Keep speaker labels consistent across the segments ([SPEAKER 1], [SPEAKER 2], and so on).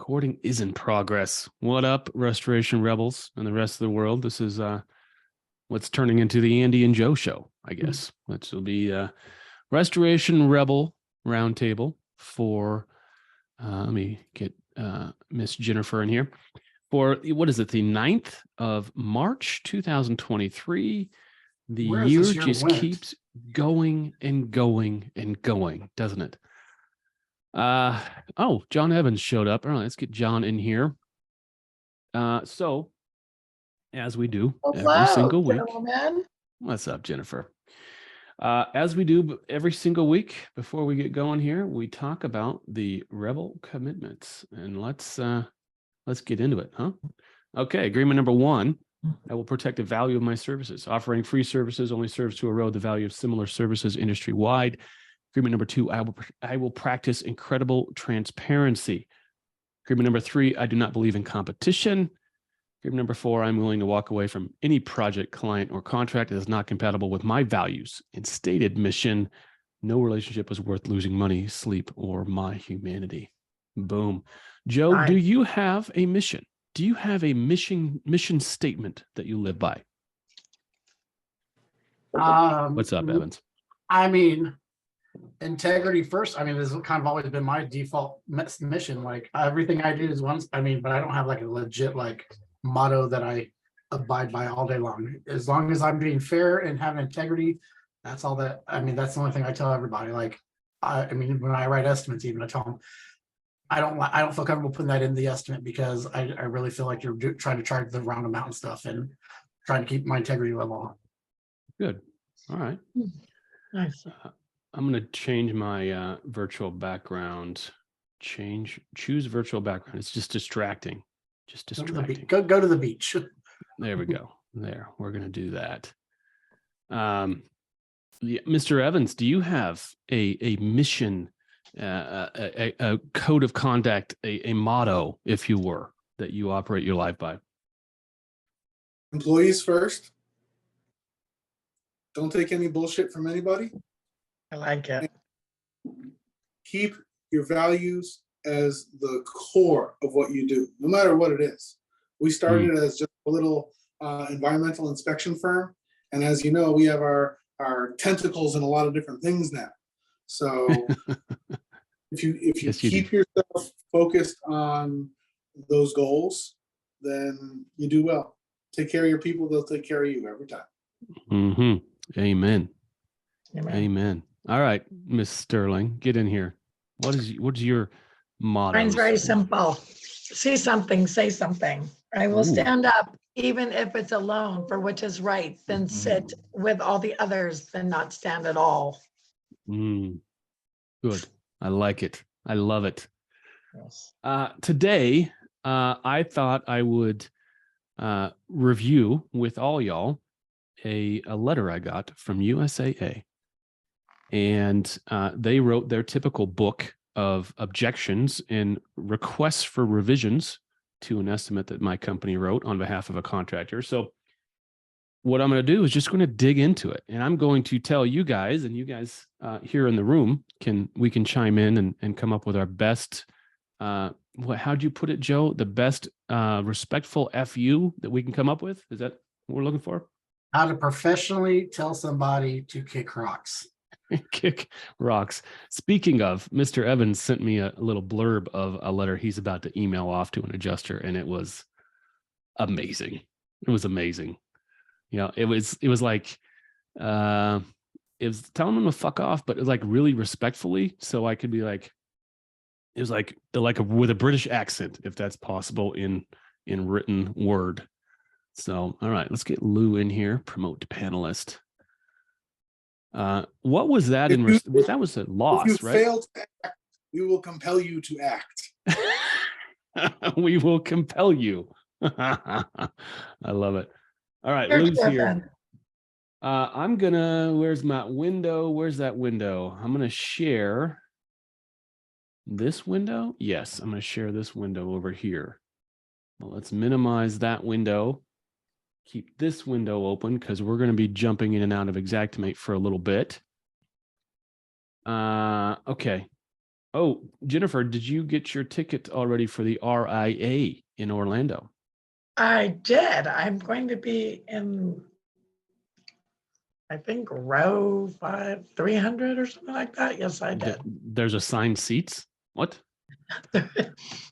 [SPEAKER 1] Recording is in progress. What up, Restoration Rebels and the rest of the world? This is what's turning into the Andy and Joe show, I guess. Which will be Restoration Rebel Roundtable for, let me get Miss Jennifer in here. For, what is it, the 9th of March, 2023. The year just keeps going and going and going, doesn't it? Oh, John Evans showed up. All right, let's get John in here. So as we do every single week.
[SPEAKER 2] Gentlemen.
[SPEAKER 1] What's up, Jennifer? As we do every single week before we get going here, we talk about the rebel commitments, and let's get into it, huh? Okay, agreement number 1. I will protect the value of my services. Offering free services only serves to erode the value of similar services industry-wide. Agreement number 2, I will practice incredible transparency. Agreement number 3, I do not believe in competition. Agreement number 4, I'm willing to walk away from any project, client, or contract that is not compatible with my values and stated mission. No relationship is worth losing money, sleep, or my humanity. Boom. Joe,
[SPEAKER 2] Nice.
[SPEAKER 1] do you have a mission? Do you have a mission statement that you live by? What's up, Evans?
[SPEAKER 2] I mean, integrity first. I mean, this has kind of always been my default mission. Like everything I do is once. I mean, but I don't have like a legit like motto that I abide by all day long. As long as I'm being fair and having integrity, that's all that. I mean, that's the only thing I tell everybody. Like, I mean, when I write estimates, even I tell them, I don't feel comfortable putting that in the estimate because I really feel like you're trying to charge the round amount and stuff and trying to keep my integrity level.
[SPEAKER 1] Good. All right.
[SPEAKER 2] Nice.
[SPEAKER 1] I'm going to change my virtual background. Choose virtual background. It's just distracting. Just distracting.
[SPEAKER 2] Go to the beach.
[SPEAKER 1] There we go. There. We're going to do that. Mr. Evans, do you have a mission, a code of conduct, a motto, if you were, that you operate your life by?
[SPEAKER 3] Employees first. Don't take any bullshit from anybody.
[SPEAKER 2] I like it.
[SPEAKER 3] Keep your values as the core of what you do, no matter what it is. We started as just a little environmental inspection firm. And as you know, we have our tentacles in a lot of different things now. So if you
[SPEAKER 1] Yes,
[SPEAKER 3] keep yourself focused on those goals, then you do well. Take care of your people, they'll take care of you every time.
[SPEAKER 1] Mm-hmm. Amen.
[SPEAKER 2] Amen.
[SPEAKER 1] Amen. All right, Miss Sterling, get in here. What's your motto?
[SPEAKER 4] Mine's very simple. See something, say something. I will stand up, even if it's alone, for which is right, then sit with all the others, then not stand at all.
[SPEAKER 1] Good. I like it. I love it.
[SPEAKER 2] Yes.
[SPEAKER 1] Today, I thought I would review with all y'all a letter I got from USAA. And they wrote their typical book of objections and requests for revisions to an estimate that my company wrote on behalf of a contractor. So what I'm going to do is just going to dig into it. And I'm going to tell you guys, and you guys here in the room, we can chime in and come up with our best, how'd you put it, Joe? The best respectful FU that we can come up with? Is that what we're looking for?
[SPEAKER 2] How to professionally tell somebody to kick rocks.
[SPEAKER 1] Kick rocks. Speaking of, Mr. Evans sent me a little blurb of a letter he's about to email off to an adjuster, and it was amazing. It was amazing. You know, it was like it was telling him to fuck off, but it was like really respectfully. So I could be like, it was like with a British accent, if that's possible in written word. So, all right, let's get Lou in here. Promote to panelist. What was that? That was a loss,
[SPEAKER 3] if you
[SPEAKER 1] right?
[SPEAKER 3] fail to act, we will compel you to act.
[SPEAKER 1] We will compel you. I love it. All right,
[SPEAKER 4] Here's
[SPEAKER 1] Lou's here.
[SPEAKER 4] Griffin.
[SPEAKER 1] I'm gonna, where's my window? Where's that window? I'm gonna share this window. Yes, I'm gonna share this window over here. Well, let's minimize that window. Keep this window open because we're going to be jumping in and out of Xactimate for a little bit. Okay. Oh, Jennifer, did you get your ticket already for the RIA in Orlando?
[SPEAKER 4] I did. I'm going to be in, I think, row 300 or something like that. Yes, I did.
[SPEAKER 1] There's assigned seats? What?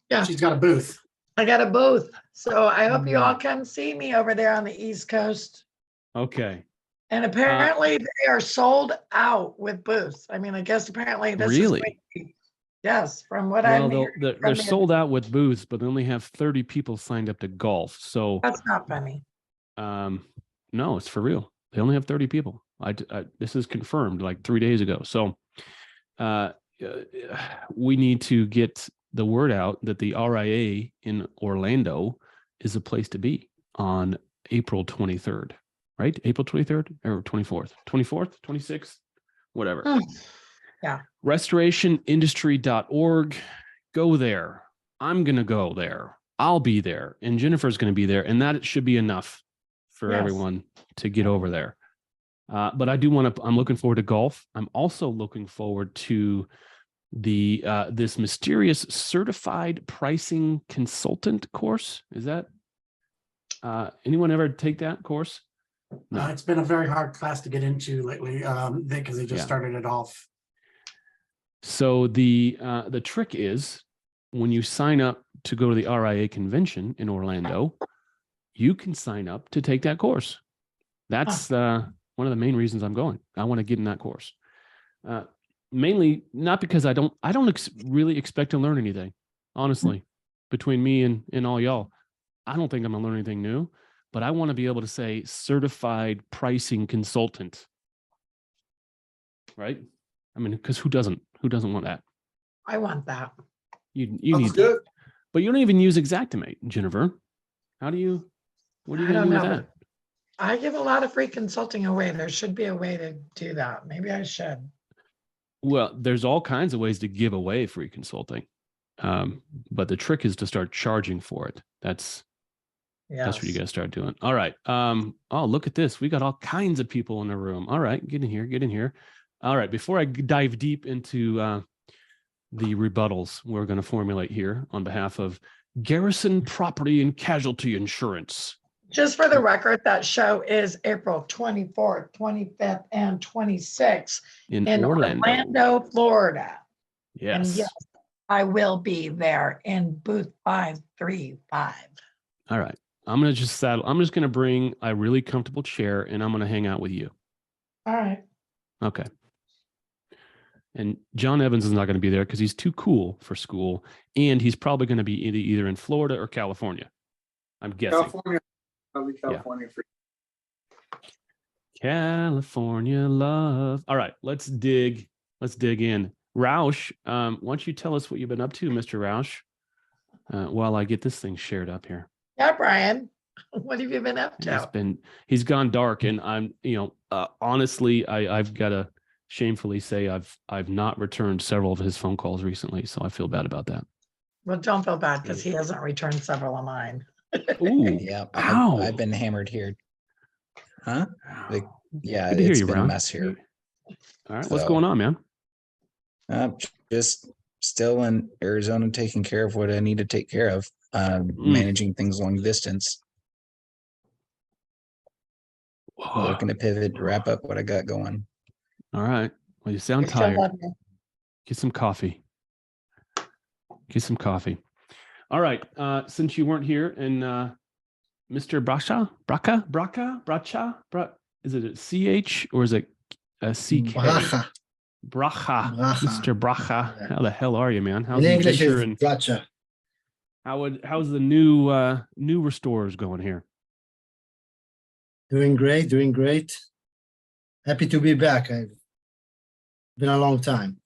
[SPEAKER 4] Yeah,
[SPEAKER 2] She's got a booth.
[SPEAKER 4] I got a booth. So I hope you all come see me over there on the East Coast.
[SPEAKER 1] Okay.
[SPEAKER 4] And apparently they are sold out with booths. I mean, I guess apparently this is
[SPEAKER 1] Really?
[SPEAKER 4] going to be, yes, from what I'm
[SPEAKER 1] Well,
[SPEAKER 4] hearing
[SPEAKER 1] they're
[SPEAKER 4] from the-
[SPEAKER 1] sold out with booths, but they only have 30 people signed up to golf. So
[SPEAKER 4] That's not funny.
[SPEAKER 1] no, it's for real. They only have 30 people. This is confirmed like 3 days ago. So we need to get the word out that the RIA in Orlando is a place to be on April 23rd, right? April 23rd or 24th, 24th, 26th, whatever.
[SPEAKER 4] Yeah.
[SPEAKER 1] Restorationindustry.org. Go there. I'm going to go there. I'll be there. And Jennifer's going to be there. And that should be enough for
[SPEAKER 4] Yes.
[SPEAKER 1] everyone to get over there. But I do want to, I'm looking forward to golf. I'm also looking forward to the this mysterious certified pricing consultant course. Is that anyone ever take that course? No.
[SPEAKER 2] It's been a very hard class to get into lately because they just
[SPEAKER 1] Yeah.
[SPEAKER 2] started it off.
[SPEAKER 1] So the trick is when you sign up to go to the RIA convention in Orlando, you can sign up to take that course. That's one of the main reasons I'm going. I want to get in that course. Mainly not because I don't really expect to learn anything. Honestly, between me and all y'all, I don't think I'm gonna learn anything new, but I want to be able to say certified pricing consultant. Right? I mean, because who doesn't want that?
[SPEAKER 4] I want that.
[SPEAKER 1] You
[SPEAKER 3] That's
[SPEAKER 1] need
[SPEAKER 3] good.
[SPEAKER 1] that. But you don't even use Xactimate, Jennifer. What are you
[SPEAKER 4] I
[SPEAKER 1] gonna
[SPEAKER 4] don't
[SPEAKER 1] do with
[SPEAKER 4] know,
[SPEAKER 1] that?
[SPEAKER 4] I give a lot of free consulting away. There should be a way to do that. Maybe I should.
[SPEAKER 1] Well, there's all kinds of ways to give away free consulting. But the trick is to start charging for it. That's what you
[SPEAKER 4] Yes.
[SPEAKER 1] got to start doing. All right. Oh, look at this. We got all kinds of people in the room. All right, get in here. All right. Before I dive deep into the rebuttals we're going to formulate here on behalf of Garrison Property and Casualty Insurance.
[SPEAKER 4] Just for the record, that show is April 24th, 25th, and 26th
[SPEAKER 1] in
[SPEAKER 4] in Orlando, Florida. And
[SPEAKER 1] Yes.
[SPEAKER 4] yes, I will be there in booth 535.
[SPEAKER 1] All right. I'm just going to bring a really comfortable chair and I'm going to hang out with you.
[SPEAKER 4] All right.
[SPEAKER 1] Okay. And John Evans is not going to be there because he's too cool for school. And he's probably going to be either in Florida or California. I'm guessing.
[SPEAKER 3] California, probably California for
[SPEAKER 1] California love. All right, let's dig in. Roush, why don't you tell us what you've been up to, Mr. Roush, while I get this thing shared up here.
[SPEAKER 4] Yeah, Brian, what have you been up to?
[SPEAKER 1] He's gone dark, and I'm, honestly, I've got to shamefully say I've not returned several of his phone calls recently, so I feel bad about that.
[SPEAKER 4] Well, don't feel bad because he hasn't returned several of mine.
[SPEAKER 1] Ooh,
[SPEAKER 5] Yeah,
[SPEAKER 1] ow.
[SPEAKER 5] I've been hammered here. Huh? Like, yeah,
[SPEAKER 1] Good to hear
[SPEAKER 5] it's
[SPEAKER 1] you,
[SPEAKER 5] been
[SPEAKER 1] Ron.
[SPEAKER 5] a mess here.
[SPEAKER 1] All right, what's
[SPEAKER 5] So-
[SPEAKER 1] going on, man?
[SPEAKER 5] Just still in Arizona, taking care of what I need to take care of, managing things long distance. Looking to pivot, wrap up what I got going.
[SPEAKER 1] All right. Well, you sound
[SPEAKER 4] We still
[SPEAKER 1] tired.
[SPEAKER 4] love you.
[SPEAKER 1] Get some coffee. All right. Since you weren't here, and Mr. Bracha, is it a CH or is it a CK? Bracha. Mr. Bracha. How the hell are you, man? How's
[SPEAKER 6] In
[SPEAKER 1] the
[SPEAKER 6] English,
[SPEAKER 1] adventure
[SPEAKER 6] it's Bracha.
[SPEAKER 1] how's the new restorers going here?
[SPEAKER 6] Doing great. Happy to be back. I've been a long time.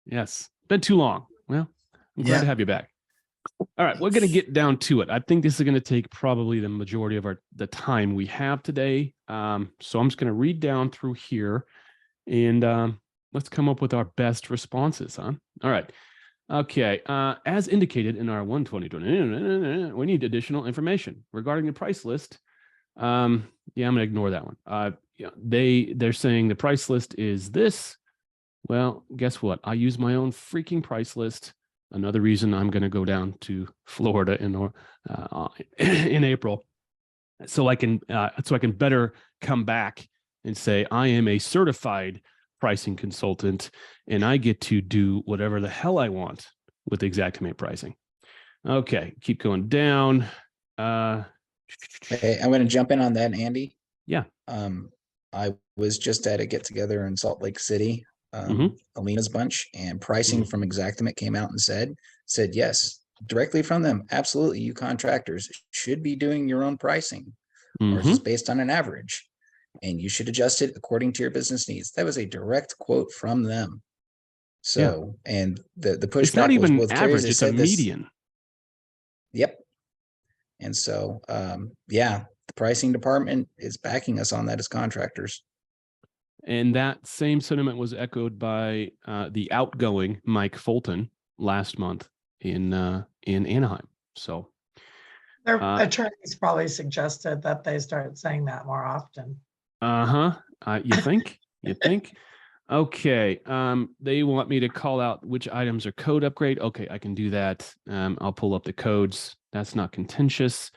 [SPEAKER 1] Yes. Been too long. Well, I'm glad
[SPEAKER 6] Yeah.
[SPEAKER 1] to have you back. All right, we're going to get down to it. I think this is going to take probably the majority of the time we have today. So I'm just going to read down through here and let's come up with our best responses, huh? All right. Okay. As indicated in our 120, we need additional information regarding the price list. Yeah, I'm going to ignore that one. They're saying the price list is this. Well, guess what? I use my own freaking price list. Another reason I'm going to go down to Florida in April, so I can better come back and say I am a certified pricing consultant, and I get to do whatever the hell I want with Xactimate pricing. Okay, keep going down.
[SPEAKER 5] Hey, I'm going to jump in on that, Andy.
[SPEAKER 1] Yeah.
[SPEAKER 5] I was just at a get together in Salt Lake City, Alina's bunch, and pricing from Xactimate came out and said, yes, directly from them. Absolutely. You contractors should be doing your own pricing, or just based on an average, and you should adjust it according to your business needs. That was a direct quote from them. So, and the pushback
[SPEAKER 1] it's not even
[SPEAKER 5] was both
[SPEAKER 1] average,
[SPEAKER 5] carriers.
[SPEAKER 1] it's a median.
[SPEAKER 5] Yep. And so, yeah, the pricing department is backing us on that as contractors.
[SPEAKER 1] And that same sentiment was echoed by the outgoing Mike Fulton last month in Anaheim. So
[SPEAKER 4] Their attorneys probably suggested that they start saying that more often.
[SPEAKER 1] You think? You think? Okay. They want me to call out which items are code upgrade. Okay, I can do that. I'll pull up the codes. That's not contentious.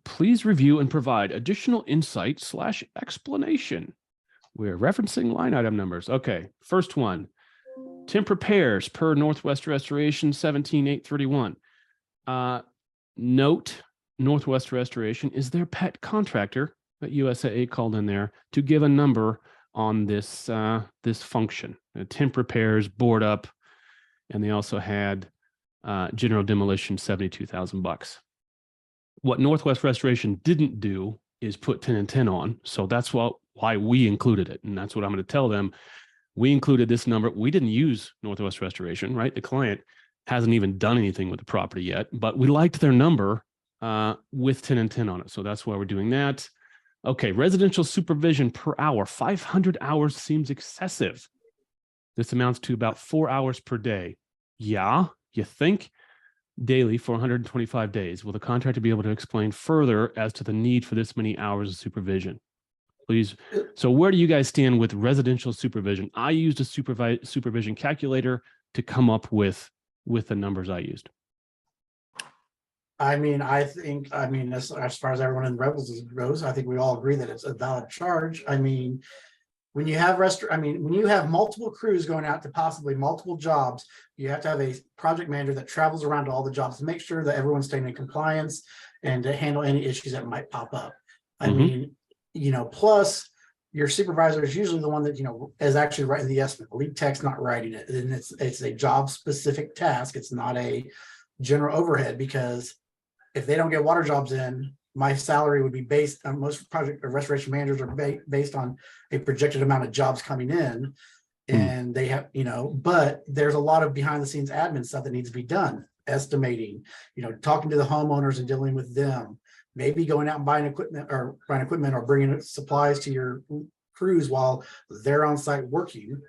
[SPEAKER 1] Please review and provide additional insight / explanation. We're referencing line item numbers. Okay, first one. Temp repairs per Northwest Restoration 17,831. Note, Northwest Restoration is their pet contractor, but USAA called in there to give a number on this this function. Temp repairs, board up, and they also had general demolition, $72,000. What Northwest Restoration didn't do is put 10 and 10 on, so that's why we included it, and that's what I'm going to tell them. We included this number. We didn't use Northwest Restoration, right? The client hasn't even done anything with the property yet, but we liked their number with 10 and 10 on it, so that's why we're doing that. Okay, residential supervision per hour, 500 hours seems excessive. This amounts to about 4 hours per day. Yeah, you think? Daily for 125 days. Will the contractor be able to explain further as to the need for this many hours of supervision? Please. So where do you guys stand with residential supervision? I used a supervision calculator to come up with the numbers I used.
[SPEAKER 2] I mean, as far as everyone in Rebels goes, I think we all agree that it's a valid charge. I mean, when you have when you have multiple crews going out to possibly multiple jobs, you have to have a project manager that travels around to all the jobs to make sure that everyone's staying in compliance and to handle any issues that might pop up. I mean, plus your supervisor is usually the one that, is actually writing the estimate. Lead tech's not writing it. And it's a job specific task. It's not a general overhead, because if they don't get water jobs in, my salary would be based on, most project or restoration managers are based on a projected amount of jobs coming in. And they have, but there's a lot of behind the scenes admin stuff that needs to be done. Estimating, talking to the homeowners and dealing with them, maybe going out and buying equipment or bringing supplies to your crews while they're on site working.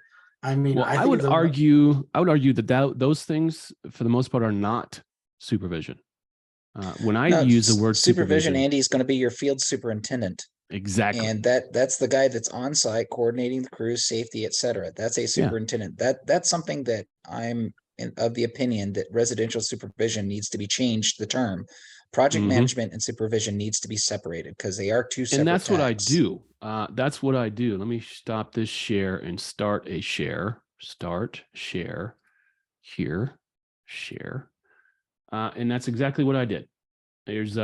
[SPEAKER 2] I mean,
[SPEAKER 1] well, I would argue that those things for the most part are not supervision. When I use the word supervision,
[SPEAKER 5] Andy is going to be your field superintendent.
[SPEAKER 1] Exactly.
[SPEAKER 5] And that's the guy that's on site coordinating the crews, safety, etc. That's a superintendent. That's something that I'm of the opinion that residential supervision needs to be changed. The term project management and supervision needs to be separated, because they are two separate.
[SPEAKER 1] And that's
[SPEAKER 5] tasks.
[SPEAKER 1] what I do. That's what I do. Let me stop this share and start a share. Start share here, share. And that's exactly what I did. There's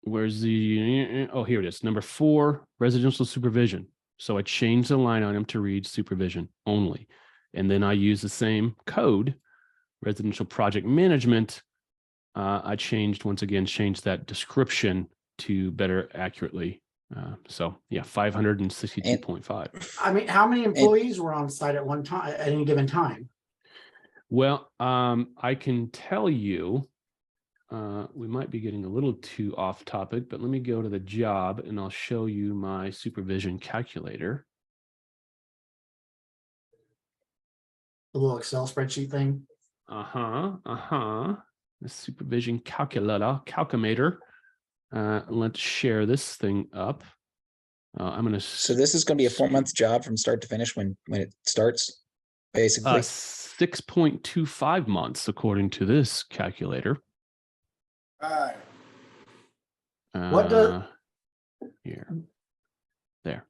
[SPEAKER 1] where's the, oh, here it is. Number 4, residential supervision. So I changed the line item to read supervision only. And then I use the same code, residential project management. I changed that description to better accurately. So yeah, 562.5.
[SPEAKER 2] I mean, how many employees were on site at one time, at any given time?
[SPEAKER 1] Well, I can tell you, we might be getting a little too off topic, but let me go to the job and I'll show you my supervision calculator.
[SPEAKER 2] The little Excel spreadsheet thing.
[SPEAKER 1] The supervision calculator. Let's share this thing up. I'm going to.
[SPEAKER 5] So this is going to be a 4-month job from start to finish when it starts, basically.
[SPEAKER 1] 6.25 months, according to this calculator.
[SPEAKER 3] Alright.
[SPEAKER 2] What does-
[SPEAKER 1] Here, there.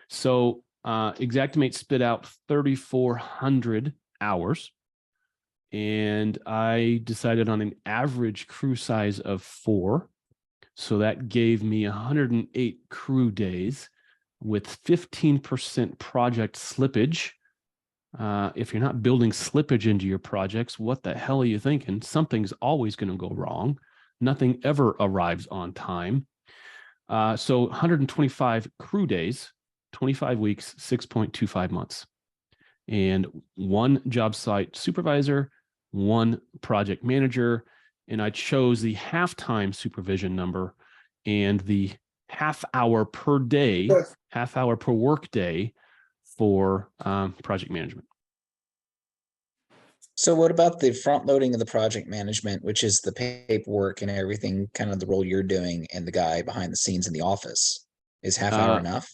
[SPEAKER 1] So Xactimate spit out 3,400 hours, and I decided on an average crew size of 4. So that gave me 108 crew days with 15% project slippage. If you're not building slippage into your projects, what the hell are you thinking? Something's always going to go wrong. Nothing ever arrives on time. So 125 crew days, 25 weeks, 6.25 months. And 1 job site supervisor, 1 project manager, and I chose the half-time supervision number and the half hour per day, half hour per work day for project management.
[SPEAKER 5] So what about the front loading of the project management, which is the paperwork and everything, kind of the role you're doing, and the guy behind the scenes in the office? Is half hour enough?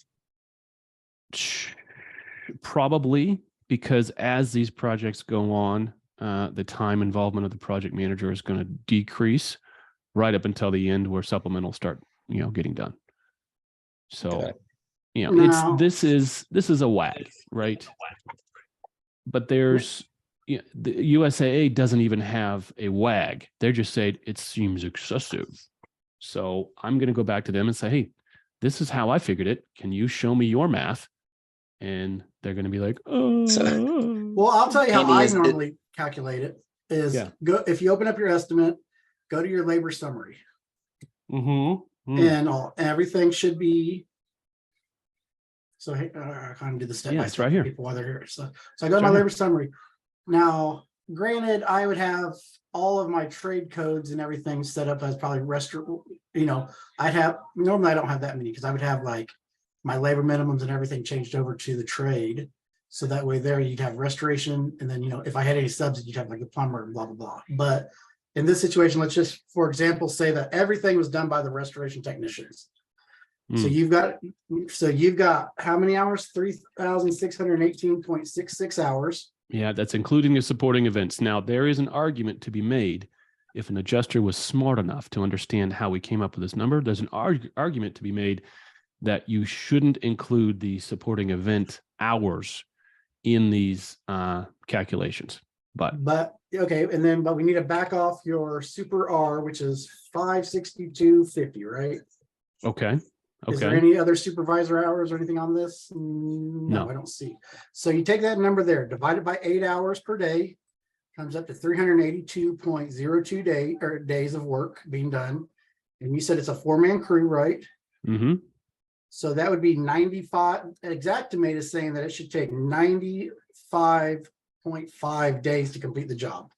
[SPEAKER 1] Probably, because as these projects go on, the time involvement of the project manager is going to decrease right up until the end, where supplementals start, getting done. So,
[SPEAKER 2] Now-
[SPEAKER 1] this is a wag, right? But there's the USAA doesn't even have a wag. They're just saying it seems excessive. So I'm going to go back to them and say, hey, this is how I figured it. Can you show me your math? And they're going to be like, oh.
[SPEAKER 2] Well, I'll tell you how
[SPEAKER 5] Andy,
[SPEAKER 2] I
[SPEAKER 5] is it-
[SPEAKER 2] normally calculate it is
[SPEAKER 1] Yeah.
[SPEAKER 2] go if you open up your estimate, go to your labor summary, and everything should be. So hey, I kind of do the step
[SPEAKER 1] Yeah,
[SPEAKER 2] by
[SPEAKER 1] it's
[SPEAKER 2] step
[SPEAKER 1] right
[SPEAKER 2] for
[SPEAKER 1] here.
[SPEAKER 2] people while they're here. So I go to
[SPEAKER 1] It's
[SPEAKER 2] my
[SPEAKER 1] right here.
[SPEAKER 2] labor summary. Now, granted, I would have all of my trade codes and everything set up as probably I'd have normally I don't have that many because I would have like my labor minimums and everything changed over to the trade. So that way there you'd have restoration, and then if I had any subs, you'd have like the plumber and blah blah blah. But in this situation, let's just, for example, say that everything was done by the restoration technicians. So you've got how many hours? 3,618.66 hours.
[SPEAKER 1] Yeah, that's including the supporting events. Now, there is an argument to be made. If an adjuster was smart enough to understand how we came up with this number, there's an argument to be made that you shouldn't include the supporting event hours in these calculations. But
[SPEAKER 2] okay, but we need to back off your super R, which is 562.50, right?
[SPEAKER 1] okay.
[SPEAKER 2] Is there any other supervisor hours or anything on this? No, I don't see. So you take that number there, divide it by 8 hours per day, comes up to 382.02 days of work being done. And you said it's a 4-man crew, right?
[SPEAKER 1] Mm-hmm.
[SPEAKER 2] So that would be 95. Xactimate is saying that it should take 95.5 days to complete the job.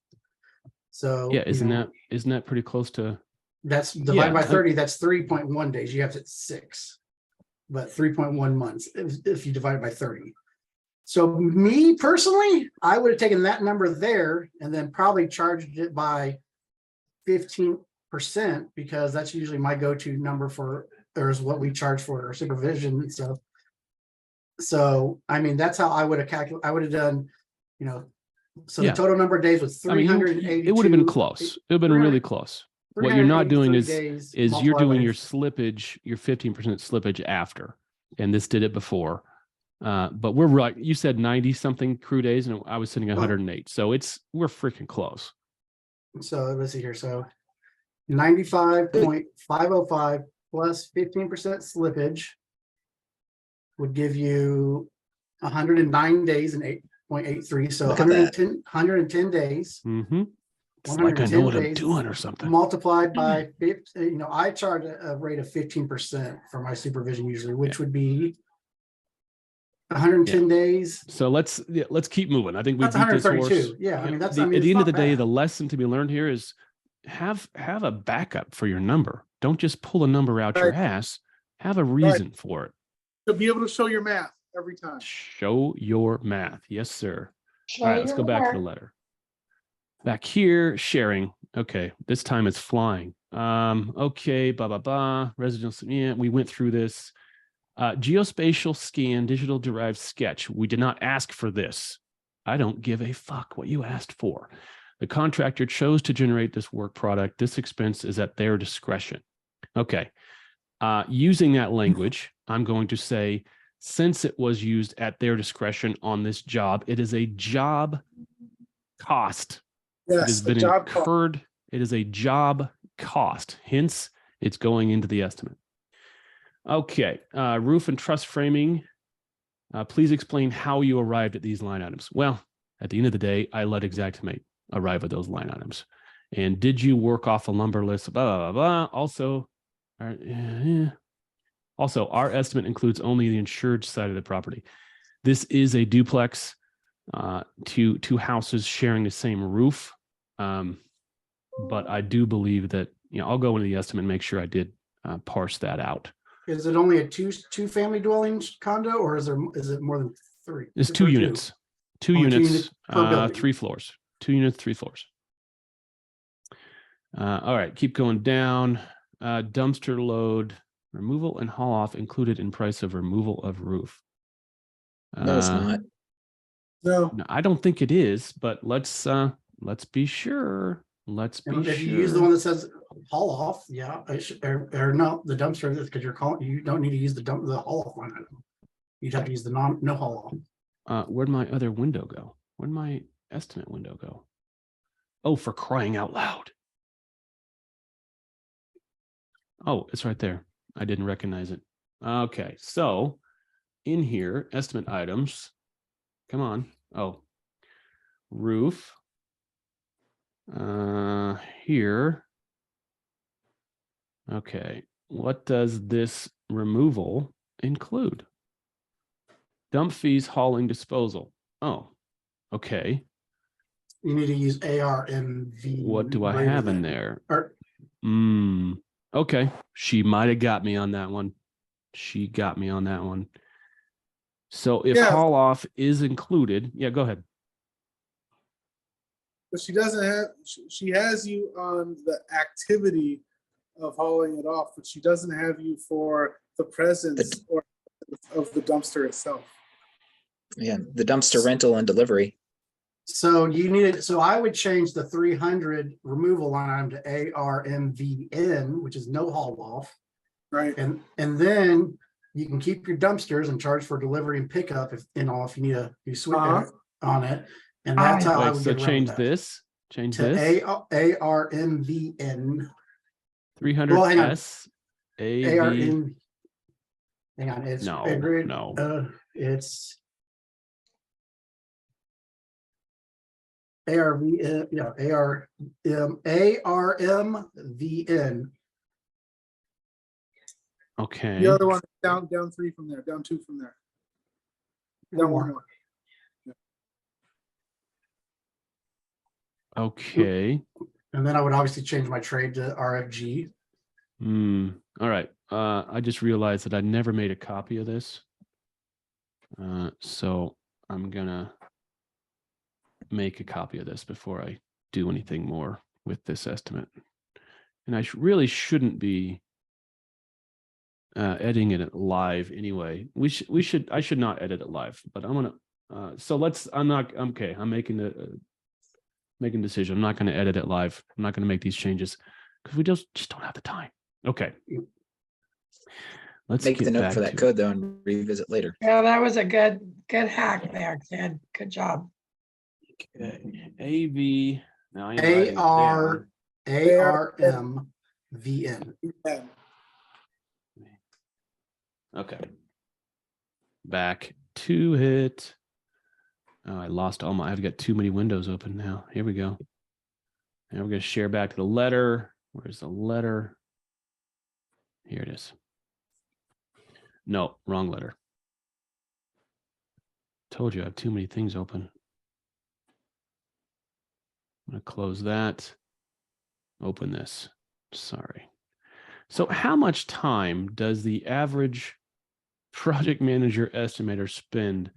[SPEAKER 2] So
[SPEAKER 1] Yeah, isn't that pretty close to?
[SPEAKER 2] That's divided by 30. That's 3.1 days. You have to 6, but 3.1 months if you divide it by 30. So me personally, I would have taken that number there and then probably charged it by 15%, because that's usually my go-to number or is what we charge for our supervision and stuff. So I mean, that's how I would have calculated. I would have done, so the total number of days was 382.
[SPEAKER 1] It would have been close. It would have been really close. What you're not doing is you're doing your slippage, your 15% slippage after, and this did it before. But we're right. You said 90 something crew days, and I was sitting at 108. So we're freaking close.
[SPEAKER 2] So let's see here. So 95.505 plus 15% slippage would give you 109 days and 8.83. So 110 days.
[SPEAKER 1] Mm-hmm. It's like I know what I'm doing or something.
[SPEAKER 2] Multiplied by 50, I charge a rate of 15% for my supervision usually, which would be 110 days.
[SPEAKER 1] So let's keep moving. I think we
[SPEAKER 2] That's
[SPEAKER 1] beat this
[SPEAKER 2] 132.
[SPEAKER 1] horse.
[SPEAKER 2] Yeah, I mean
[SPEAKER 1] at the end of the day, the lesson to be learned here is have a backup for your number. Don't just pull a number out your ass. Have a reason for it.
[SPEAKER 3] To be able to show your math every time.
[SPEAKER 1] Show your math. Yes, sir. All right, let's go back to the letter. Back here, sharing. Okay, this time it's flying. Okay, blah, blah, blah. Residential, yeah, we went through this. Geospatial scan, digital derived sketch. We did not ask for this. I don't give a fuck what you asked for. The contractor chose to generate this work product. This expense is at their discretion. Okay. Using that language, I'm going to say, since it was used at their discretion on this job, it is a job cost. It has
[SPEAKER 3] Yes, a
[SPEAKER 1] been
[SPEAKER 3] job cost.
[SPEAKER 1] incurred. It is a job cost. Hence, it's going into the estimate. Okay. Roof and truss framing. Please explain how you arrived at these line items. Well, at the end of the day, I let Xactimate arrive at those line items. And did you work off a lumber list? Blah, blah, blah, blah. Also, our estimate includes only the insured side of the property. This is a duplex, two houses sharing the same roof. But I do believe that, I'll go into the estimate and make sure I did parse that out.
[SPEAKER 2] Is it only a two family dwelling condo, or is it more than three?
[SPEAKER 1] It's two units. Two
[SPEAKER 2] Only two
[SPEAKER 1] units,
[SPEAKER 2] units per building.
[SPEAKER 1] 3 floors. 2 units, 3 floors. All right, keep going down. Dumpster load, removal and haul off included in price of removal of roof.
[SPEAKER 5] No, it's not.
[SPEAKER 3] No,
[SPEAKER 1] No, I don't think it is, but let's be sure. Let's be
[SPEAKER 2] And
[SPEAKER 1] sure.
[SPEAKER 2] if you use the one that says haul off, yeah, or no, the dumpster, because you don't need to use the haul off line item. You'd have to use the no haul off.
[SPEAKER 1] Where'd my other window go? Where'd my estimate window go? Oh, for crying out loud. Oh, it's right there. I didn't recognize it. Okay, so in here, estimate items. Come on. Oh, roof. Here. Okay, what does this removal include? Dump fees, hauling, disposal. Oh, okay.
[SPEAKER 2] You need to use ARMV.
[SPEAKER 1] What do I
[SPEAKER 2] greater
[SPEAKER 1] have in
[SPEAKER 2] than-
[SPEAKER 1] there?
[SPEAKER 2] Or
[SPEAKER 1] Okay, she might have got me on that one. She got me on that one. So if
[SPEAKER 3] Yeah.
[SPEAKER 1] haul off is included, yeah, go ahead.
[SPEAKER 3] but she doesn't have, she has you on the activity of hauling it off, but she doesn't have you for the presence or of the dumpster itself.
[SPEAKER 5] Yeah, the dumpster rental and delivery.
[SPEAKER 2] So so I would change the 300 removal line item to ARMVN, which is no haul off.
[SPEAKER 3] Right.
[SPEAKER 2] And then you can keep your dumpsters and charge for delivery and pickup if you need a switch on it. And that's how I
[SPEAKER 1] Wait,
[SPEAKER 2] would
[SPEAKER 1] so
[SPEAKER 2] get around
[SPEAKER 1] change
[SPEAKER 2] that.
[SPEAKER 1] this. Change
[SPEAKER 2] To
[SPEAKER 1] this.
[SPEAKER 2] ARMVN.
[SPEAKER 1] 300
[SPEAKER 2] Well, hang on.
[SPEAKER 1] S AV.
[SPEAKER 2] ARM. Hang on, it's
[SPEAKER 1] No,
[SPEAKER 2] it's ARV, ARMVN.
[SPEAKER 1] Okay.
[SPEAKER 3] The other one, down 3 from there, down 2 from there. Down 1 more.
[SPEAKER 1] Okay.
[SPEAKER 2] And then I would obviously change my trade to RFG.
[SPEAKER 1] All right. I just realized that I never made a copy of this. So I'm gonna make a copy of this before I do anything more with this estimate. And I really shouldn't be editing it live anyway. I should not edit it live, but I'm gonna, I'm making a decision. I'm not going to edit it live. I'm not going to make these changes because we just don't have the time. Okay. Let's
[SPEAKER 5] Make the
[SPEAKER 1] get
[SPEAKER 5] note
[SPEAKER 1] back
[SPEAKER 5] for that
[SPEAKER 1] to
[SPEAKER 5] code though and revisit later.
[SPEAKER 4] Yeah, that was a good hack there, Ted. Good job.
[SPEAKER 1] Okay. AV. Now I am writing it down.
[SPEAKER 2] ARMVN.
[SPEAKER 3] Yeah.
[SPEAKER 1] Okay. Back to it. Oh, I lost all my, I've got too many windows open now. Here we go. And we're going to share back to the letter. Where's the letter? Here it is. No, wrong letter. Told you I have too many things open. I'm going to close that. Open this. Sorry. So how much time does the average project manager estimator spend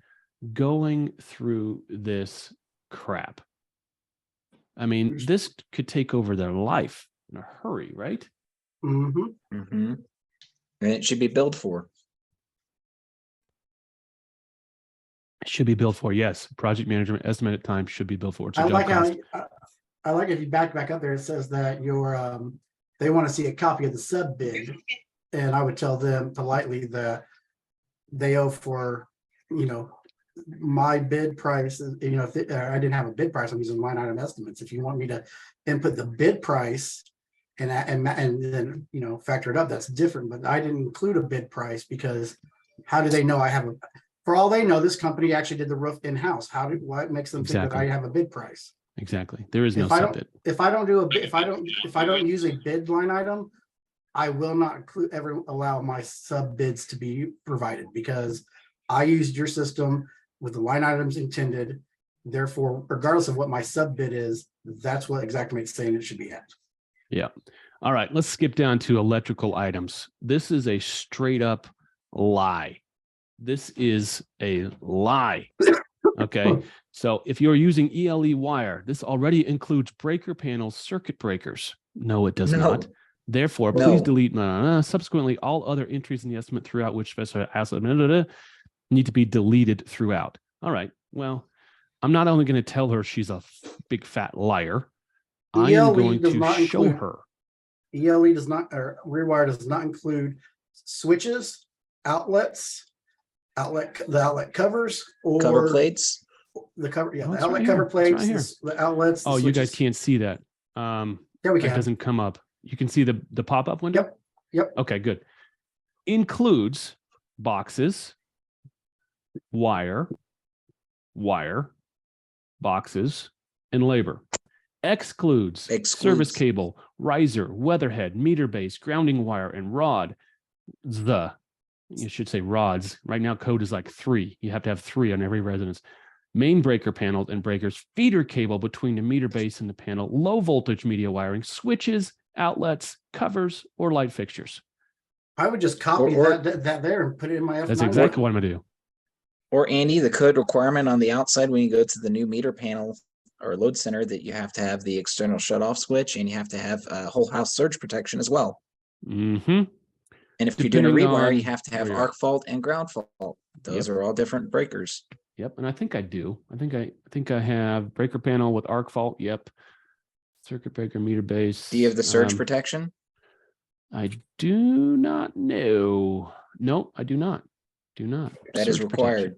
[SPEAKER 1] going through this crap? I mean, this could take over their life in a hurry, right?
[SPEAKER 2] Mm-hmm.
[SPEAKER 5] And it should be billed for.
[SPEAKER 1] Should be billed for, yes. Project management estimated time should be billed for. It's a
[SPEAKER 2] I
[SPEAKER 1] job
[SPEAKER 2] like how,
[SPEAKER 1] cost.
[SPEAKER 2] I like if you back up there, it says that they want to see a copy of the sub bid. And I would tell them politely that they owe for, my bid price, if I didn't have a bid price, I'm using line item estimates. If you want me to input the bid price and then, factor it up, that's different, but I didn't include a bid price because how do they know I have for all they know, this company actually did the roof in-house. What makes them think that I
[SPEAKER 1] Exactly.
[SPEAKER 2] have a bid price?
[SPEAKER 1] Exactly. There is no
[SPEAKER 2] If I
[SPEAKER 1] sub
[SPEAKER 2] don't,
[SPEAKER 1] bid.
[SPEAKER 2] if I don't do a bid, if I don't use a bid line item, I will not ever allow my sub bids to be provided because I used your system with the line items intended. Therefore, regardless of what my sub bid is, that's what Xactimate's saying it should be at.
[SPEAKER 1] Yeah. All right. Let's skip down to electrical items. This is a straight up lie. This is a lie. Okay. So if you're using ELE wire, this already includes breaker panels, circuit breakers. No, it does
[SPEAKER 5] No.
[SPEAKER 1] not. Therefore,
[SPEAKER 5] No.
[SPEAKER 1] please delete subsequently all other entries in the estimate throughout which specify asset need to be deleted throughout. All right. Well, I'm not only going to tell her she's a big fat liar. I am
[SPEAKER 2] ELE
[SPEAKER 1] going
[SPEAKER 2] does
[SPEAKER 1] to
[SPEAKER 2] not
[SPEAKER 1] show
[SPEAKER 2] include-
[SPEAKER 1] her.
[SPEAKER 2] ELE does not, or rear wire does not include switches, outlets, the outlet covers, or
[SPEAKER 5] Cover plates.
[SPEAKER 2] the cover. Yeah,
[SPEAKER 1] Oh,
[SPEAKER 2] the
[SPEAKER 1] it's
[SPEAKER 2] outlet
[SPEAKER 1] right
[SPEAKER 2] cover
[SPEAKER 1] here. It's right
[SPEAKER 2] plates,
[SPEAKER 1] here.
[SPEAKER 2] the outlets. the
[SPEAKER 1] Oh, you guys
[SPEAKER 2] switches.
[SPEAKER 1] can't see that.
[SPEAKER 2] Yeah, we
[SPEAKER 1] That
[SPEAKER 2] can.
[SPEAKER 1] doesn't come up. You can see the pop-up window?
[SPEAKER 2] Yep.
[SPEAKER 1] Okay, good. Includes boxes, wire, boxes, and labor. Excludes service cable, riser, weatherhead, meter base, grounding wire, and rod. You should say rods. Right now, code is like 3. You have to have 3 on every residence. Main breaker panels and breakers, feeder cable between the meter base and the panel, low voltage media wiring, switches, outlets, covers, or light fixtures.
[SPEAKER 2] I would just copy
[SPEAKER 5] Or-
[SPEAKER 2] that there and put it in my F9.
[SPEAKER 1] That's exactly what I'm gonna do.
[SPEAKER 5] Or Andy, the code requirement on the outside when you go to the new meter panel or load center that you have to have the external shutoff switch and you have to have whole house surge protection as well.
[SPEAKER 1] Mm-hmm.
[SPEAKER 5] And if you're doing a
[SPEAKER 1] Depending
[SPEAKER 5] rewire,
[SPEAKER 1] on
[SPEAKER 5] you have to have
[SPEAKER 1] where you're
[SPEAKER 5] arc fault and ground fault. Those are all different breakers.
[SPEAKER 1] Yep, and I think I do. I think I have breaker panel with arc fault. Yep. Circuit breaker, meter base.
[SPEAKER 5] Do you have the surge protection?
[SPEAKER 1] I do not know. No, I do not.
[SPEAKER 5] That is
[SPEAKER 1] Surge
[SPEAKER 5] required.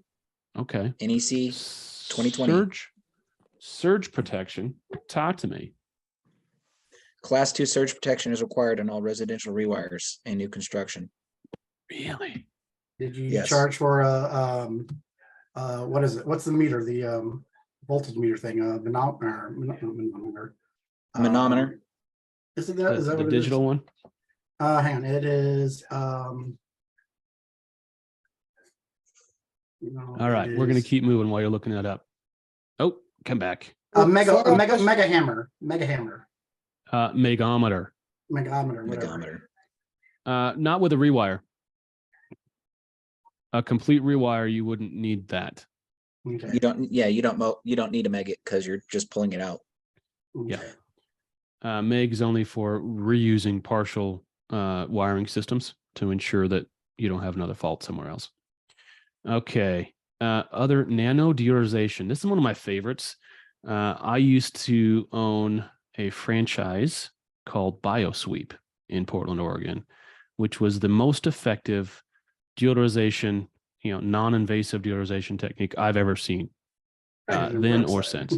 [SPEAKER 1] protection. Okay.
[SPEAKER 5] NEC 2020.
[SPEAKER 1] Surge protection. Talk to me.
[SPEAKER 5] Class 2 surge protection is required on all residential rewires and new construction.
[SPEAKER 1] Really?
[SPEAKER 2] Did you
[SPEAKER 5] Yes.
[SPEAKER 2] charge for what is it? What's the meter? The voltage meter thing? Manometer.
[SPEAKER 5] Manometer.
[SPEAKER 2] Is it that? Is that
[SPEAKER 1] The
[SPEAKER 2] what
[SPEAKER 1] digital one?
[SPEAKER 2] Hang on. It is.
[SPEAKER 1] All right, we're gonna keep moving while you're looking that up. Oh, come back.
[SPEAKER 2] mega hammer.
[SPEAKER 1] Megameter.
[SPEAKER 2] Megameter. Whatever.
[SPEAKER 5] Megameter.
[SPEAKER 1] Not with a rewire. A complete rewire, you wouldn't need that.
[SPEAKER 2] Okay.
[SPEAKER 5] You don't need a megit because you're just pulling it out.
[SPEAKER 1] Yeah. MEG is only for reusing partial wiring systems to ensure that you don't have another fault somewhere else. Okay. Other nano deodorization. This is one of my favorites. I used to own a franchise called BioSweep in Portland, Oregon, which was the most effective deodorization, non-invasive deodorization technique I've ever seen, then or since.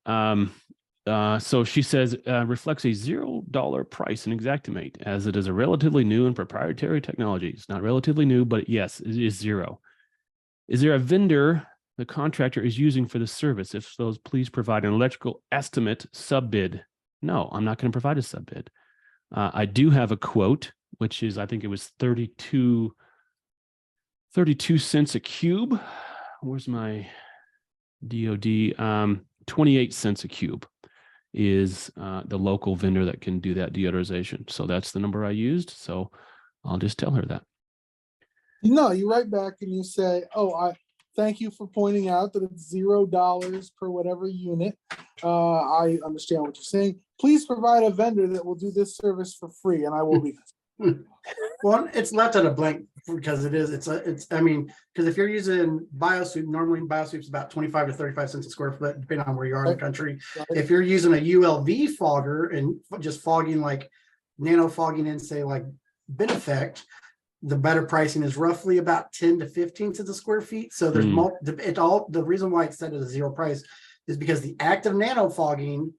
[SPEAKER 1] So she says, reflects a $0 price in Xactimate, as it is a relatively new and proprietary technology. It's not relatively new, but yes, it is 0. Is there a vendor the contractor is using for the service? If so, please provide an electrical estimate sub-bid. No, I'm not going to provide a sub-bid. I do have a quote, which is, I think it was 32 cents a cube. Where's my DOD? 28 cents a cube is the local vendor that can do that deodorization. So that's the number I used. So I'll just tell her that.
[SPEAKER 3] No, you write back and you say, "Oh, I thank you for pointing out that it's $0 per whatever unit. I understand what you're saying. Please provide a vendor that will do this service for free, and I will be."
[SPEAKER 2] Well, it's left at a blank because I mean, because if you're using BioSweep, normally BioSweep is about 25 to 35 cents a square foot, depending on where you are in the country. If you're using a ULV fogger and just fogging like nano fogging in, say like Benefect, the better pricing is roughly about 10 to 15 cents a square feet. So there's the reason why it's set at a zero price is because the active nano fogging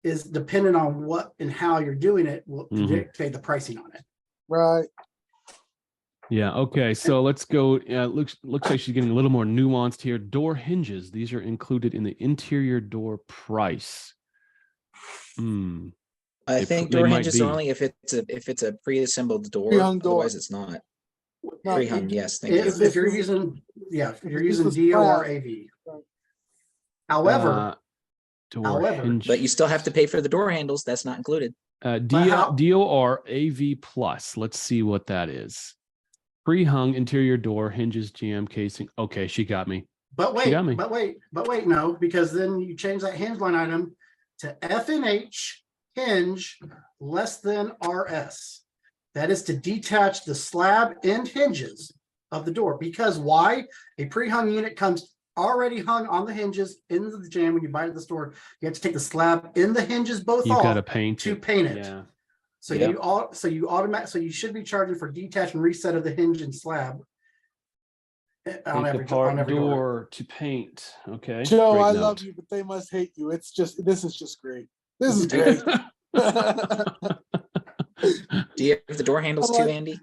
[SPEAKER 2] is dependent on what and how you're doing it will dictate the pricing on it.
[SPEAKER 3] Right.
[SPEAKER 1] Yeah. Okay. So let's go. Looks like she's getting a little more nuanced here. Door hinges. These are included in the interior door price.
[SPEAKER 5] I think door hinges are only if it's a pre-assembled door.
[SPEAKER 3] Pre-hung door.
[SPEAKER 5] Otherwise, it's not.
[SPEAKER 3] No,
[SPEAKER 5] Pre-hung, yes. Thank you.
[SPEAKER 2] If you're using, if you're using
[SPEAKER 3] is
[SPEAKER 2] DO or
[SPEAKER 3] flat.
[SPEAKER 2] AV. However,
[SPEAKER 1] hinge.
[SPEAKER 5] But you still have to pay for the door handles. That's not included.
[SPEAKER 1] DOR AV plus. Let's see what that is. Pre-hung interior door hinges, GM casing. Okay, she got me.
[SPEAKER 2] but
[SPEAKER 1] She got me.
[SPEAKER 2] wait, no, because then you change that hinge line item to FNH hinge less than RS. That is to detach the slab end hinges of the door. Because why? A pre-hung unit comes already hung on the hinges in the jam. When you buy it at the store, you have to take the slab in the hinges both
[SPEAKER 1] You
[SPEAKER 2] off
[SPEAKER 1] got to paint
[SPEAKER 2] to
[SPEAKER 1] it.
[SPEAKER 2] paint it.
[SPEAKER 1] Yeah.
[SPEAKER 2] So
[SPEAKER 5] Yeah.
[SPEAKER 2] you should be charging for detach and reset of the hinge and slab on
[SPEAKER 1] Take
[SPEAKER 2] every
[SPEAKER 1] apart
[SPEAKER 2] door.
[SPEAKER 1] door to paint. Okay.
[SPEAKER 3] Joe,
[SPEAKER 1] great
[SPEAKER 3] I
[SPEAKER 1] note.
[SPEAKER 3] love you, but they must hate you. This is just great. This is great.
[SPEAKER 5] Do you have the door handles too, Andy?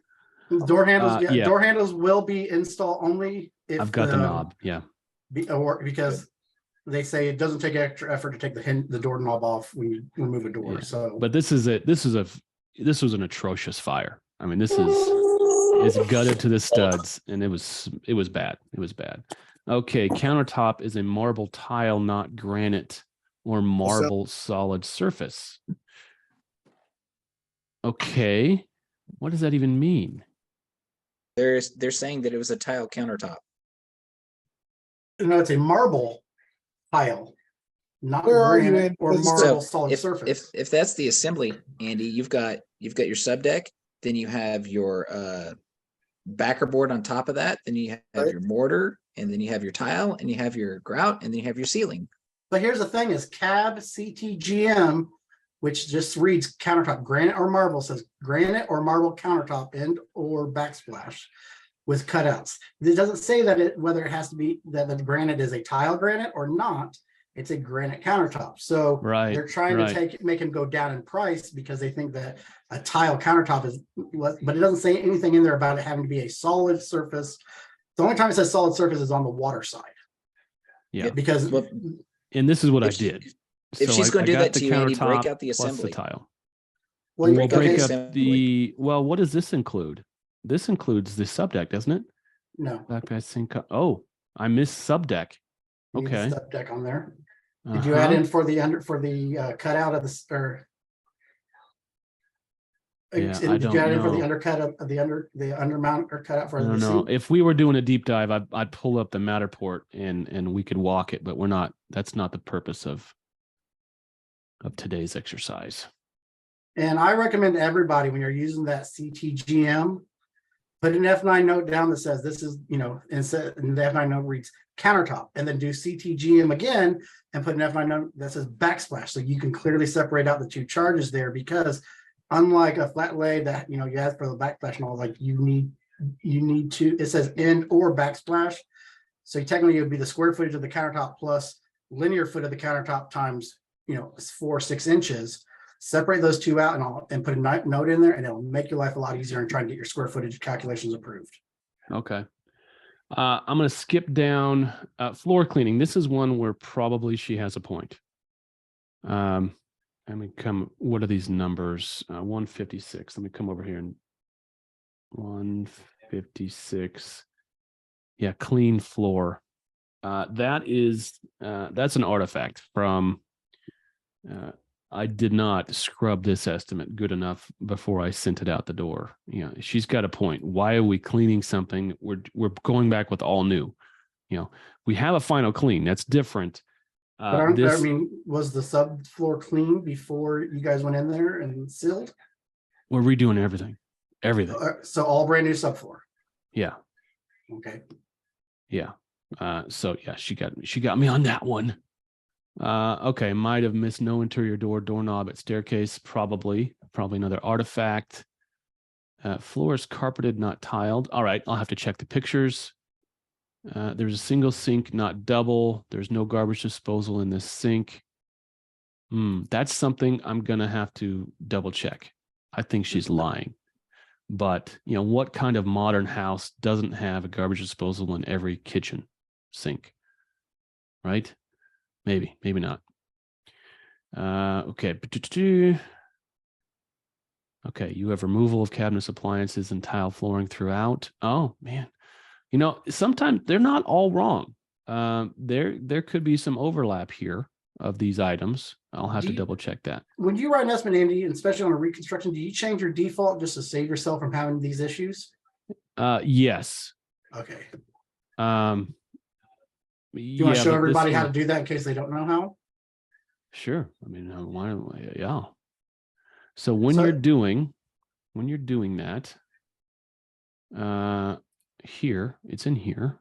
[SPEAKER 2] Door handles,
[SPEAKER 1] yeah.
[SPEAKER 2] door handles will be install only if
[SPEAKER 1] I've got the knob. Yeah.
[SPEAKER 2] because they say it doesn't take extra effort to take the door knob off when you remove a door.
[SPEAKER 1] Yeah.
[SPEAKER 2] So,
[SPEAKER 1] But this was an atrocious fire. I mean, it's gutted to the studs, and it was bad. It was bad. Okay, countertop is a marble tile, not granite or marble solid surface. Okay, what does that even mean?
[SPEAKER 5] They're saying that it was a tile countertop.
[SPEAKER 2] no, it's a marble tile, not
[SPEAKER 3] Where are you,
[SPEAKER 2] granite
[SPEAKER 3] Andy?
[SPEAKER 2] or
[SPEAKER 3] So,
[SPEAKER 2] marble solid surface.
[SPEAKER 5] If that's the assembly, Andy, you've got your sub deck, then you have your backer board on top of that, then you have
[SPEAKER 3] Right.
[SPEAKER 5] your mortar, and then you have your tile, and you have your grout, and then you have your ceiling.
[SPEAKER 2] But here's the thing: is CAB CTGM, which just reads countertop granite or marble, says granite or marble countertop and or backsplash with cutouts. It doesn't say that whether it has to be that the granite is a tile granite or not. It's a granite countertop. So
[SPEAKER 1] Right,
[SPEAKER 2] they're trying to make him go down in price because they think that a tile countertop is, but it doesn't say anything in there about it having to be a solid surface. The only time it says solid surface is on the water side.
[SPEAKER 1] Yeah.
[SPEAKER 2] Because
[SPEAKER 5] Well,
[SPEAKER 1] And this is what I
[SPEAKER 5] If she-
[SPEAKER 1] did.
[SPEAKER 5] if she's gonna do
[SPEAKER 1] got
[SPEAKER 5] that
[SPEAKER 1] the
[SPEAKER 5] to you, Andy, break
[SPEAKER 1] countertop
[SPEAKER 5] out the
[SPEAKER 1] plus
[SPEAKER 5] assembly.
[SPEAKER 1] tile.
[SPEAKER 2] well,
[SPEAKER 1] And we'll
[SPEAKER 5] break out
[SPEAKER 1] break
[SPEAKER 5] the
[SPEAKER 1] up
[SPEAKER 5] assembly.
[SPEAKER 1] well, what does this include? This includes the subdeck, doesn't it?
[SPEAKER 2] no,
[SPEAKER 1] Oh, I missed subdeck.
[SPEAKER 2] you need the
[SPEAKER 1] Okay.
[SPEAKER 2] step deck on there. Did you add in for the cutout of the or?
[SPEAKER 1] Yeah,
[SPEAKER 2] Did
[SPEAKER 1] I
[SPEAKER 2] you
[SPEAKER 1] don't
[SPEAKER 2] add in for the
[SPEAKER 1] know.
[SPEAKER 2] undercut of the undermount or cutout for
[SPEAKER 1] I
[SPEAKER 2] the
[SPEAKER 1] don't know.
[SPEAKER 2] seat?
[SPEAKER 1] If we were doing a deep dive, I'd pull up the Matterport and we could walk it, but we're not. That's not the purpose of today's exercise.
[SPEAKER 2] And I recommend everybody when you're using that CTGM, put an F9 note down that says this is, and the F9 note reads countertop, and then do CTGM again and put an F9 note that says backsplash. So you can clearly separate out the two charges there, because unlike a flat lay that, you ask for the backsplash and all, like you need to, it says end or backsplash. So technically it would be the square footage of the countertop plus linear foot of the countertop times, 4 or 6 inches. Separate those two out and put a note in there, and it'll make your life a lot easier in trying to get your square footage calculations approved.
[SPEAKER 1] Okay. I'm going to skip down floor cleaning. This is one where probably she has a point. Let me what are these numbers? 156. Let me come over here and 156. Yeah, clean floor. That's an artifact from, I did not scrub this estimate good enough before I sent it out the door. She's got a point. Why are we cleaning something? We're going back with all new. We have a final clean. That's different.
[SPEAKER 2] But was the subfloor clean before you guys went in there and sealed?
[SPEAKER 1] We're redoing everything. everything.
[SPEAKER 2] So all brand new subfloor.
[SPEAKER 1] Yeah.
[SPEAKER 2] Okay.
[SPEAKER 1] Yeah. So yeah, she got me on that one. Okay, might have missed no interior doorknob at staircase, probably another artifact. Floor is carpeted, not tiled. All right, I'll have to check the pictures. There's a single sink, not double. There's no garbage disposal in this sink. That's something I'm gonna have to double check. I think she's lying. But what kind of modern house doesn't have a garbage disposal in every kitchen sink? Right? Maybe not. Okay. Okay, you have removal of cabinets, appliances, and tile flooring throughout. Oh man, sometimes they're not all wrong. There could be some overlap here of these items. I'll have to double check that.
[SPEAKER 2] When you write an estimate, Andy, and especially on a reconstruction, do you change your default just to save yourself from having these issues?
[SPEAKER 1] Yes.
[SPEAKER 2] Okay.
[SPEAKER 1] Do
[SPEAKER 2] Do you want to show everybody how to do that in case they don't know how?
[SPEAKER 1] Sure. I mean, why? Yeah. So when you're doing that, here, it's in here.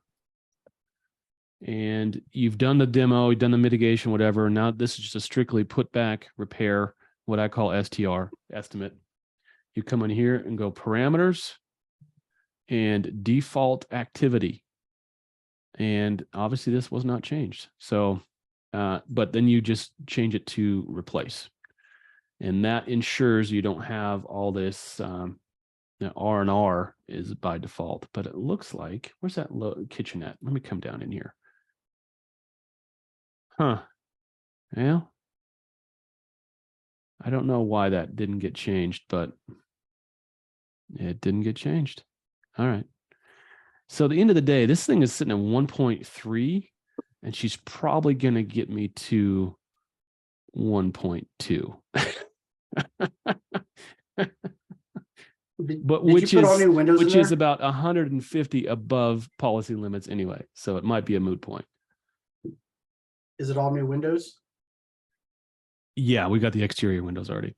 [SPEAKER 1] And you've done the demo, you've done the mitigation, whatever. Now this is just a strictly put back repair, what I call STR, estimate. You come in here and go parameters and default activity. And obviously this was not changed. So, but then you just change it to replace. And that ensures you don't have all this, R&R is by default, but it looks like, where's that kitchenette? Let me come down in here. Huh. Well, I don't know why that didn't get changed, but it didn't get changed. All right. So at the end of the day, this thing is sitting at 1.3, and she's probably going to get me to 1.2. But which is about 150 above policy limits anyway. So it might be a moot point.
[SPEAKER 2] Is it all new windows?
[SPEAKER 1] Yeah, we got the exterior windows already.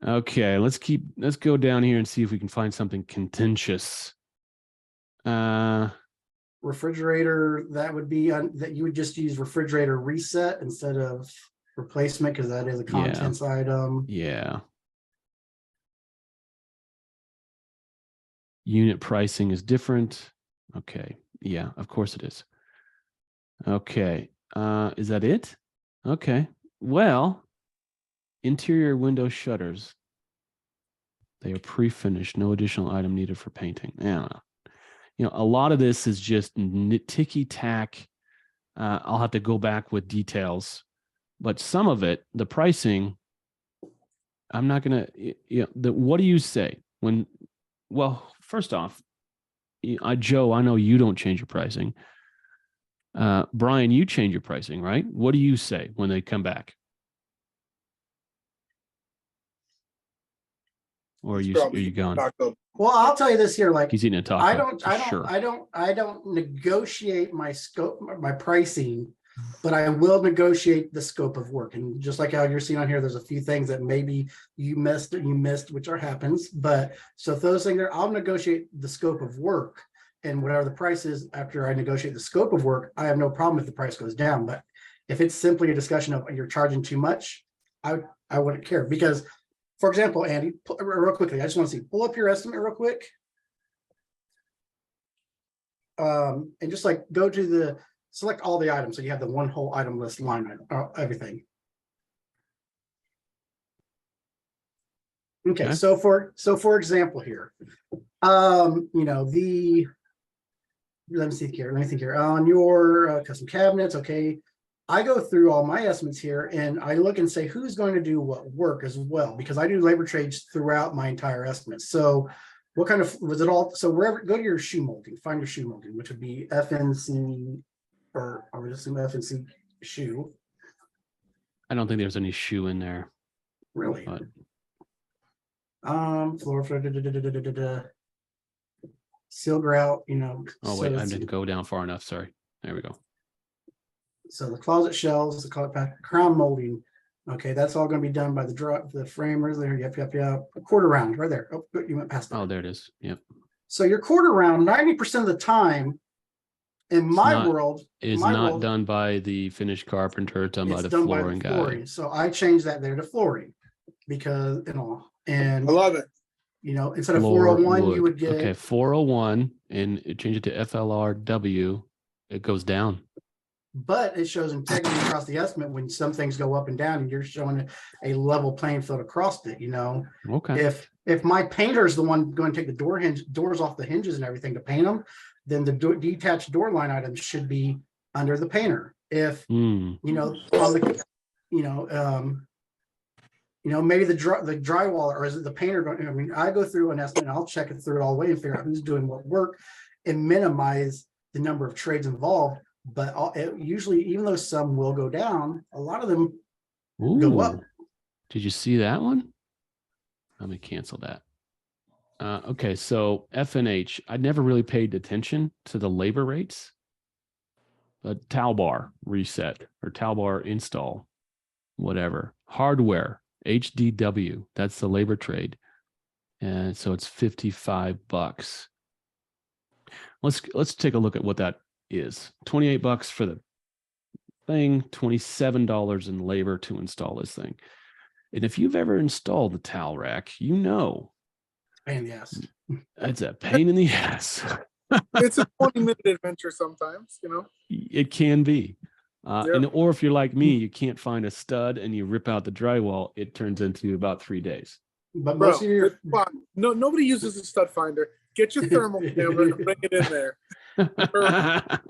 [SPEAKER 1] Okay, let's go down here and see if we can find something contentious.
[SPEAKER 2] Refrigerator, that would be that you would just use refrigerator reset instead of replacement, because that is a contents item.
[SPEAKER 1] Yeah. Unit pricing is different. Okay. Yeah, of course it is. Okay. Is that it? Okay. Well, interior window shutters. They are pre-finished. No additional item needed for painting. I don't know. A lot of this is just ticky-tack. I'll have to go back with details. But some of it, the pricing, I'm not going to, what do you say? Well, first off, Joe, I know you don't change your pricing. Brian, you change your pricing, right? What do you say when they come back? Or are you going?
[SPEAKER 2] Well, I'll tell you this here, like
[SPEAKER 1] he's eating a taco.
[SPEAKER 2] I don't negotiate my scope, my pricing, but I will negotiate the scope of work. And just like how you're seeing on here, there's a few things that maybe you missed, which happens. But so if those things are, I'll negotiate the scope of work, and whatever the price is after I negotiate the scope of work, I have no problem if the price goes down. But if it's simply a discussion of you're charging too much, I wouldn't care. Because, for example, Andy, real quickly, I just want to see, pull up your estimate real quick. And just like go to select all the items. So you have the one whole item list line item, everything. Okay. So for example here, let me think here on your custom cabinets. Okay. I go through all my estimates here and I look and say, who's going to do what work as well? Because I do labor trades throughout my entire estimate. So what kind of, was it all? So wherever, go to your shoe molding, find your shoe molding, which would be FNC, or I would assume FNC shoe.
[SPEAKER 1] I don't think there's any shoe in there.
[SPEAKER 2] Really?
[SPEAKER 1] But...
[SPEAKER 2] floor, seal grout,
[SPEAKER 1] Oh, wait, I didn't go down far enough. Sorry. There we go.
[SPEAKER 2] So the closet shelves, the color pack, crown molding, Okay, that's all gonna be done by the framers there. Yep. A quarter round right there. Oh, you went past that.
[SPEAKER 1] Oh, there it is. Yep.
[SPEAKER 2] So your quarter round, 90% of the time in
[SPEAKER 1] It's
[SPEAKER 2] my
[SPEAKER 1] not-
[SPEAKER 2] world,
[SPEAKER 1] Is
[SPEAKER 2] my
[SPEAKER 1] not
[SPEAKER 2] world,
[SPEAKER 1] done by the finished carpenter, done by
[SPEAKER 2] it's
[SPEAKER 1] the
[SPEAKER 2] done by
[SPEAKER 1] flooring
[SPEAKER 2] the
[SPEAKER 1] guy.
[SPEAKER 2] flooring. So I changed that there to flooring because, and
[SPEAKER 3] I love it.
[SPEAKER 2] instead of
[SPEAKER 1] Floor
[SPEAKER 2] 401,
[SPEAKER 1] wood.
[SPEAKER 2] you would get,
[SPEAKER 1] Okay, 401 and change it to FLRW. It goes down.
[SPEAKER 2] but it shows integrity across the estimate when some things go up and down and you're showing a level playing field across it,
[SPEAKER 1] Okay.
[SPEAKER 2] If my painter is the one going to take the doors off the hinges and everything to paint them, then the detached door line items should be under the painter. If
[SPEAKER 1] Hmm.
[SPEAKER 2] on the maybe the drywall, or is it the painter going? I mean, I go through an estimate and I'll check it through it all the way and figure out who's doing what work and minimize the number of trades involved. But usually, even though some will go down, a lot of them go up.
[SPEAKER 1] Ooh. Did you see that one? Let me cancel that. Okay, so F&H, I never really paid attention to the labor rates. But towel bar reset or towel bar install, whatever. Hardware, HDW, that's the labor trade. And so it's $55. Let's take a look at what that is. $28 for the thing, $27 in labor to install this thing. And if you've ever installed the towel rack,
[SPEAKER 2] Pain in the ass.
[SPEAKER 1] it's a pain in the ass.
[SPEAKER 3] It's a 20-minute adventure sometimes,
[SPEAKER 1] It can be.
[SPEAKER 3] Yep.
[SPEAKER 1] Or if you're like me, you can't find a stud and you rip out the drywall, it turns into about 3 days.
[SPEAKER 2] But
[SPEAKER 3] Bro,
[SPEAKER 2] most of your
[SPEAKER 3] nobody uses a stud finder. Get your thermal camera and bring it in there.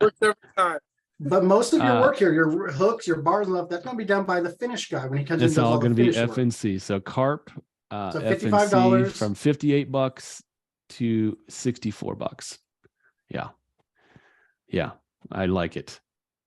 [SPEAKER 3] Works every time.
[SPEAKER 2] But most of your work here, your hooks, your bars and stuff, that's going to be done by the finish guy when he comes in.
[SPEAKER 1] It's
[SPEAKER 2] and does
[SPEAKER 1] all
[SPEAKER 2] the
[SPEAKER 1] going to be
[SPEAKER 2] finish work.
[SPEAKER 1] FNC. So carp,
[SPEAKER 2] So
[SPEAKER 1] FNC
[SPEAKER 2] $55
[SPEAKER 1] from $58 to $64. Yeah, I like it.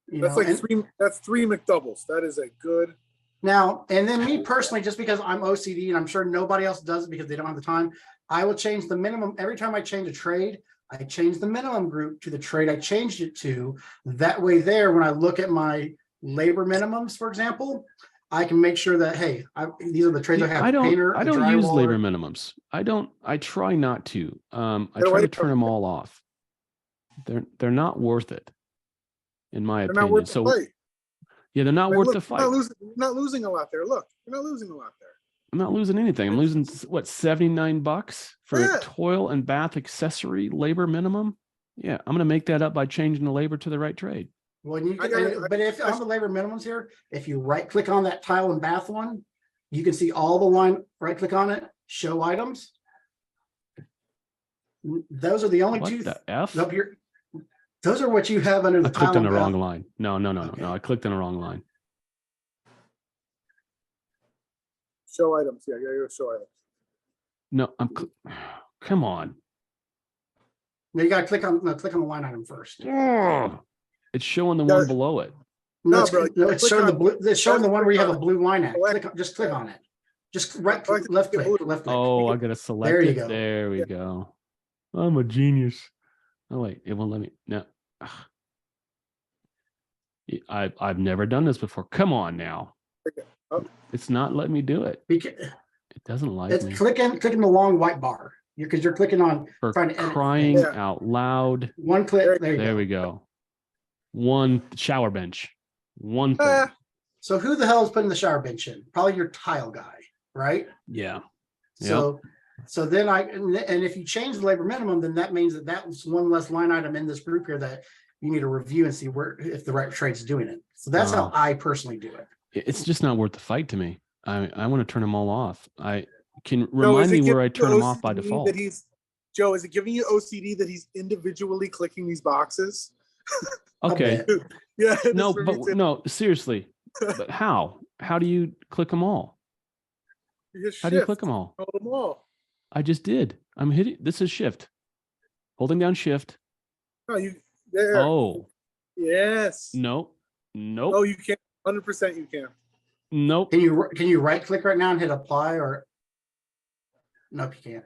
[SPEAKER 3] That's three McDoubles. That is a good.
[SPEAKER 2] Now, and then me personally, just because I'm OCD and I'm sure nobody else does it because they don't have the time, I will change the minimum every time I change a trade. I change the minimum group to the trade I changed it to. That way there, when I look at my labor minimums, for example, I can make sure that, hey, these are the trades I have.
[SPEAKER 1] I don't use
[SPEAKER 2] drywaller.
[SPEAKER 1] labor minimums. I try not to. I try to turn them all off. They're not worth it, in my
[SPEAKER 3] They're
[SPEAKER 1] opinion.
[SPEAKER 3] not worth
[SPEAKER 1] So
[SPEAKER 3] the fight.
[SPEAKER 1] yeah, they're not worth the fight.
[SPEAKER 3] You're not losing a lot there. Look, you're not losing a lot there.
[SPEAKER 1] I'm not losing anything. I'm losing what, $79 for
[SPEAKER 3] Yeah.
[SPEAKER 1] a toil and bath accessory labor minimum. Yeah, I'm going to make that up by changing the labor to the right trade.
[SPEAKER 2] Well, but if on the labor minimums here, if you right click on that tile and bath one, you can see all the line, right click on it, show items. Those are the only
[SPEAKER 1] What
[SPEAKER 2] two.
[SPEAKER 1] the F?
[SPEAKER 2] Up here. Those are what you have under the
[SPEAKER 1] I clicked
[SPEAKER 2] tile
[SPEAKER 1] on the
[SPEAKER 2] and
[SPEAKER 1] wrong
[SPEAKER 2] bath.
[SPEAKER 1] line. No.
[SPEAKER 2] Okay.
[SPEAKER 1] I clicked on the wrong line.
[SPEAKER 3] Show items. Yeah, show items.
[SPEAKER 1] No, come on.
[SPEAKER 2] No, you gotta click on the line item first.
[SPEAKER 1] Ugh. It's showing the
[SPEAKER 3] Yeah.
[SPEAKER 1] one below it.
[SPEAKER 2] No,
[SPEAKER 3] No,
[SPEAKER 2] it's,
[SPEAKER 3] bro,
[SPEAKER 2] no, it's
[SPEAKER 3] click
[SPEAKER 2] showing the
[SPEAKER 3] on-
[SPEAKER 2] blue. It's showing the one where you have a
[SPEAKER 3] click
[SPEAKER 2] blue line at.
[SPEAKER 3] Select-
[SPEAKER 2] Just click on it. Just right
[SPEAKER 3] Select
[SPEAKER 2] click, left
[SPEAKER 3] the
[SPEAKER 2] click,
[SPEAKER 3] blue.
[SPEAKER 2] left click.
[SPEAKER 1] Oh, I gotta select
[SPEAKER 2] There you
[SPEAKER 1] it.
[SPEAKER 2] go.
[SPEAKER 1] There we
[SPEAKER 3] Yeah.
[SPEAKER 1] go. I'm a genius. Oh wait, it won't let me. No. Ugh. I've never done this before. Come on now.
[SPEAKER 3] Okay. Oh.
[SPEAKER 1] It's not letting me do it.
[SPEAKER 2] Because
[SPEAKER 1] It doesn't like
[SPEAKER 2] it's
[SPEAKER 1] me.
[SPEAKER 2] clicking the long white bar. Because you're clicking on
[SPEAKER 1] For
[SPEAKER 2] trying to edit
[SPEAKER 1] crying
[SPEAKER 2] things.
[SPEAKER 3] Yeah.
[SPEAKER 1] out loud.
[SPEAKER 2] One click. There you
[SPEAKER 1] There
[SPEAKER 2] go.
[SPEAKER 1] we go. One shower bench. One thing.
[SPEAKER 3] Ah,
[SPEAKER 2] So who the hell is putting the shower bench in? Probably your tile guy, right?
[SPEAKER 1] Yeah.
[SPEAKER 2] So then and if you change the labor minimum, then that means that was one less line item in this group here that you need to review and see if the right trade's doing it. So that's how I personally do it.
[SPEAKER 1] It's just not worth the fight to me. I want to turn them all off. I can
[SPEAKER 3] Joe,
[SPEAKER 1] remind
[SPEAKER 3] is
[SPEAKER 1] me
[SPEAKER 3] it
[SPEAKER 1] where I
[SPEAKER 3] giving you
[SPEAKER 1] turn them off by
[SPEAKER 3] OCD
[SPEAKER 1] default.
[SPEAKER 3] Joe, is it giving you OCD that he's individually clicking these boxes?
[SPEAKER 1] Okay.
[SPEAKER 2] bit.
[SPEAKER 3] Yeah. it
[SPEAKER 1] No,
[SPEAKER 3] is for me
[SPEAKER 1] but
[SPEAKER 3] too.
[SPEAKER 1] no, seriously. But how? How do you click them all?
[SPEAKER 3] You just
[SPEAKER 1] How do you
[SPEAKER 3] shift,
[SPEAKER 1] click them all?
[SPEAKER 3] hold them all.
[SPEAKER 1] I just did. I'm hitting. This is shift. Holding down shift.
[SPEAKER 3] No, you. There.
[SPEAKER 1] Oh,
[SPEAKER 3] Yes.
[SPEAKER 1] nope. Nope.
[SPEAKER 3] Oh, you can't. 100% you can.
[SPEAKER 1] Nope.
[SPEAKER 2] Can you right click right now and hit apply or nope, you can't.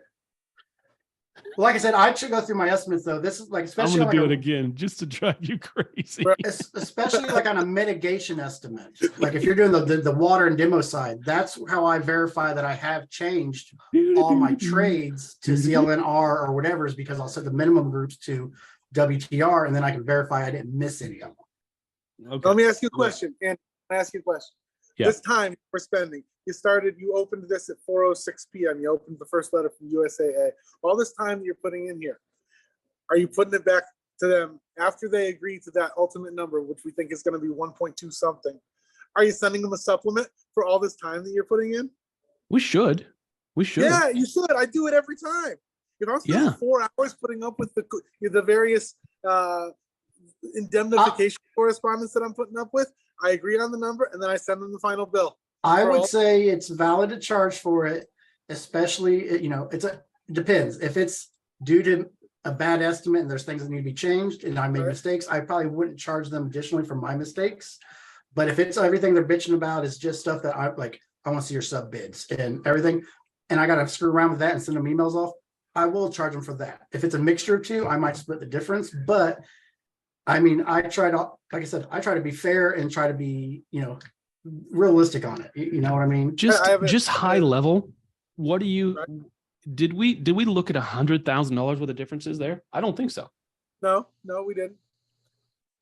[SPEAKER 2] Like I said, I should go through my estimates though. This is like,
[SPEAKER 1] I'm
[SPEAKER 2] especially
[SPEAKER 1] gonna
[SPEAKER 2] like
[SPEAKER 1] do
[SPEAKER 2] a-
[SPEAKER 1] it again just to drive you crazy.
[SPEAKER 2] especially like on a mitigation estimate. Like if you're doing the water and demo side, that's how I verify that I have changed all my trades to CLNR or whatever, is because I'll set the minimum groups to WTR and then I can verify I didn't miss any of them.
[SPEAKER 1] Okay.
[SPEAKER 3] Let me ask you a question, and I ask you a question.
[SPEAKER 1] Yeah.
[SPEAKER 3] This time we're spending, you opened this at 4:06 p.m. You opened the first letter from USAA. All this time that you're putting in here, are you putting it back to them after they agree to that ultimate number, which we think is going to be 1.2 something? Are you sending them a supplement for all this time that you're putting in?
[SPEAKER 1] We should.
[SPEAKER 3] Yeah, you should. I do it every time. If I'm spending 4 hours putting up with the various indemnification correspondence that I'm putting up with, I agree on the number and then I send them the final bill.
[SPEAKER 2] I would say it's valid to charge for it, especially, it depends. If it's due to a bad estimate and there's things that need to be changed and I made mistakes, I probably wouldn't charge them additionally for my mistakes. But if it's everything they're bitching about is just stuff that I want to see your sub bids and everything, and I got to screw around with that and send them emails off, I will charge them for that. If it's a mixture of two, I might split the difference. But I mean, I try to be fair and try to be, realistic on it. You know what I mean?
[SPEAKER 1] Just high level. What do you, did we look at $100,000 worth of differences there? I don't think so.
[SPEAKER 3] No, we didn't.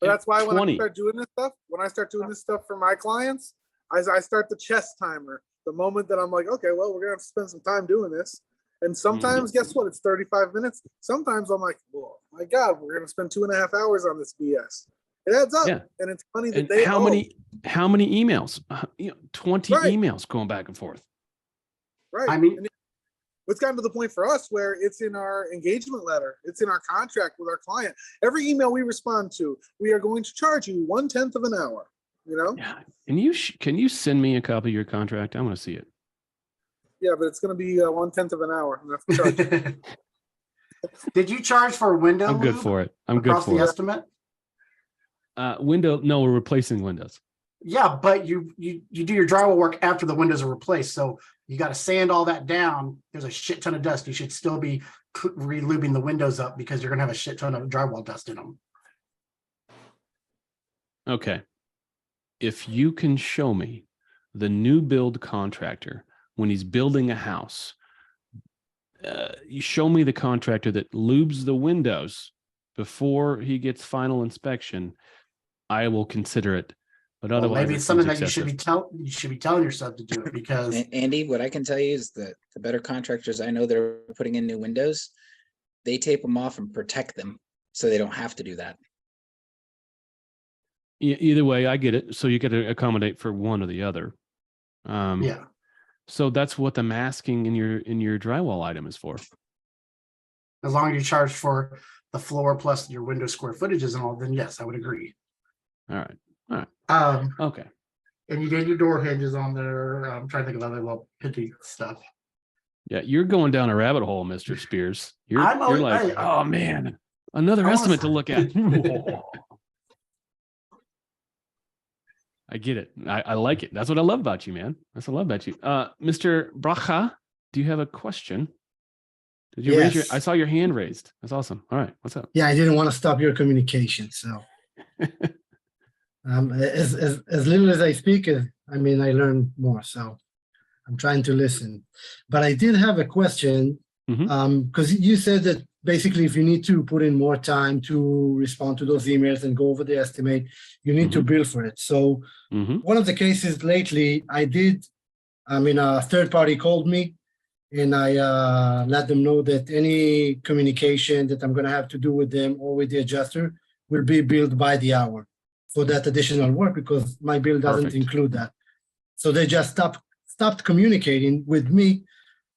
[SPEAKER 3] But that's why when
[SPEAKER 1] 20.
[SPEAKER 3] I start doing this stuff for my clients, I start the chess timer. The moment that I'm like, okay, well, we're gonna have to spend some time doing this. And sometimes, guess what? It's 35 minutes. Sometimes I'm like, oh my God, we're gonna spend 2.5 hours on this BS. It adds up, and it's funny that
[SPEAKER 1] and how many emails? 20 emails going back and forth.
[SPEAKER 3] Right. I mean, it's gotten to the point for us where it's in our engagement letter, it's in our contract with our client. Every email we respond to, we are going to charge you 1/10 of an hour.
[SPEAKER 1] Yeah. Can you send me a copy of your contract? I want to see it.
[SPEAKER 3] Yeah, but it's going to be 1/10 of an hour. And that's the charge.
[SPEAKER 2] Did you charge for a window?
[SPEAKER 1] I'm good for it. I'm good for
[SPEAKER 2] the
[SPEAKER 1] it.
[SPEAKER 2] Estimate?
[SPEAKER 1] No, we're replacing windows.
[SPEAKER 2] Yeah, but you do your drywall work after the windows are replaced. So you got to sand all that down. There's a shit ton of dust. You should still be re-lubing the windows up because you're going to have a shit ton of drywall dust in them.
[SPEAKER 1] Okay. If you can show me the new build contractor when he's building a house, you show me the contractor that lubes the windows before he gets final inspection, I will consider it. But otherwise,
[SPEAKER 2] maybe it's something that you should be telling yourself to do it because
[SPEAKER 5] Andy, what I can tell you is that the better contractors I know that are putting in new windows, they tape them off and protect them so they don't have to do that.
[SPEAKER 1] Either way, I get it. So you got to accommodate for one or the other.
[SPEAKER 2] Yeah.
[SPEAKER 1] So that's what the masking in your drywall item is for.
[SPEAKER 2] As long as you charge for the floor plus your window square footages and all, then yes, I would agree.
[SPEAKER 1] All right. Okay.
[SPEAKER 2] And you did your door hinges on there. I'm trying to think of other little pitty stuff.
[SPEAKER 1] Yeah, you're going down a rabbit hole, Mr. Spears. You're like,
[SPEAKER 2] hey,
[SPEAKER 1] oh man, another estimate to look at. I get it. I like it. That's what I love about you, man. That's what I love about you. Mr. Bracha, do you have a question? Did you raise your? I saw your hand raised. That's awesome. All right, what's up?
[SPEAKER 6] Yeah, I didn't want to stop your communication. So, as little as I speak, I learn more. So, I'm trying to listen. But I did have a question because you said that basically, if you need to put in more time to respond to those emails and go over the estimate, you need to bill for it. So, one of the cases lately, a third party called me. And I let them know that any communication that I'm going to have to do with them or with the adjuster will be billed by the hour for that additional work because my bill doesn't include that. So they just stopped communicating with me,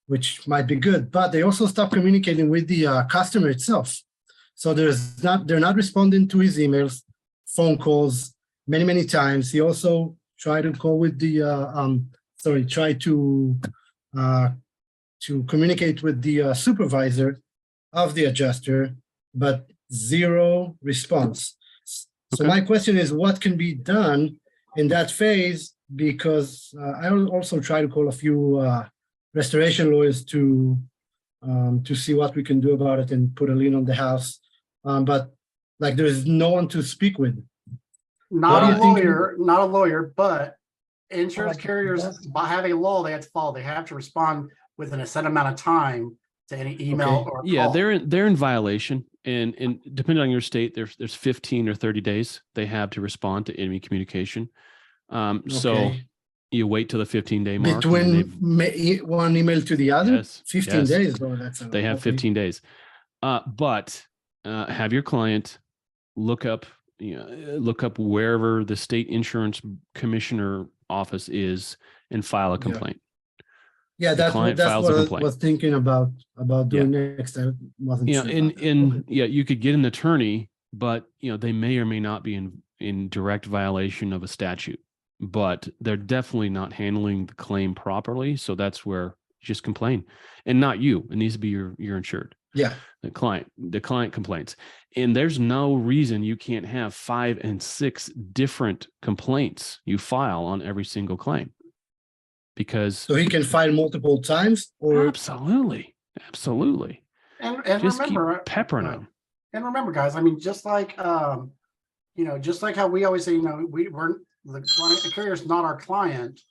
[SPEAKER 6] which might be good, but they also stopped communicating with the customer itself. So they're not responding to his emails, phone calls many times. He also tried to call with to communicate with the supervisor of the adjuster, but zero response. So my question is, what can be done in that phase? Because I will also try to call a few restoration lawyers to to see what we can do about it and put a lien on the house. But like, there's no one to speak with. What do
[SPEAKER 2] Not
[SPEAKER 6] you
[SPEAKER 2] a
[SPEAKER 6] think?
[SPEAKER 2] lawyer, but insurance
[SPEAKER 4] Oh,
[SPEAKER 2] carriers,
[SPEAKER 4] that's-
[SPEAKER 2] by having a law, they have to follow. They have to respond within a set amount of time to any email
[SPEAKER 6] Okay.
[SPEAKER 2] or
[SPEAKER 1] Yeah,
[SPEAKER 2] call.
[SPEAKER 1] they're in violation, and depending on your state, there's 15 or 30 days they have to respond to enemy communication. So
[SPEAKER 6] Okay.
[SPEAKER 1] you wait till the 15-day mark. and then
[SPEAKER 6] Between one email to the other,
[SPEAKER 1] Yes,
[SPEAKER 6] 15
[SPEAKER 1] yes.
[SPEAKER 6] days. Oh, that's
[SPEAKER 1] they have
[SPEAKER 6] okay.
[SPEAKER 1] 15 days. But have your client look up wherever the state insurance commissioner office is and file a
[SPEAKER 6] Yeah.
[SPEAKER 1] complaint.
[SPEAKER 6] Yeah,
[SPEAKER 1] The client files a
[SPEAKER 6] what I
[SPEAKER 1] complaint.
[SPEAKER 6] was thinking about doing next. I wasn't
[SPEAKER 1] Yeah,
[SPEAKER 6] sure.
[SPEAKER 1] and
[SPEAKER 6] about that. Okay.
[SPEAKER 1] yeah, you could get an attorney, but they may or may not be in direct violation of a statute, but they're definitely not handling the claim properly. So that's where you just complain, and not you. It needs to be your insured.
[SPEAKER 6] Yeah.
[SPEAKER 1] The client complains, and there's no reason you can't have 5 and 6 different complaints you file on every single claim, because
[SPEAKER 6] So he can file multiple times, or
[SPEAKER 1] absolutely.
[SPEAKER 2] And
[SPEAKER 1] Just
[SPEAKER 2] remember,
[SPEAKER 1] keep peppering
[SPEAKER 2] right.
[SPEAKER 1] them.
[SPEAKER 2] And remember, guys, I mean, just like just like how we always say, we're the client, the carrier's not our client.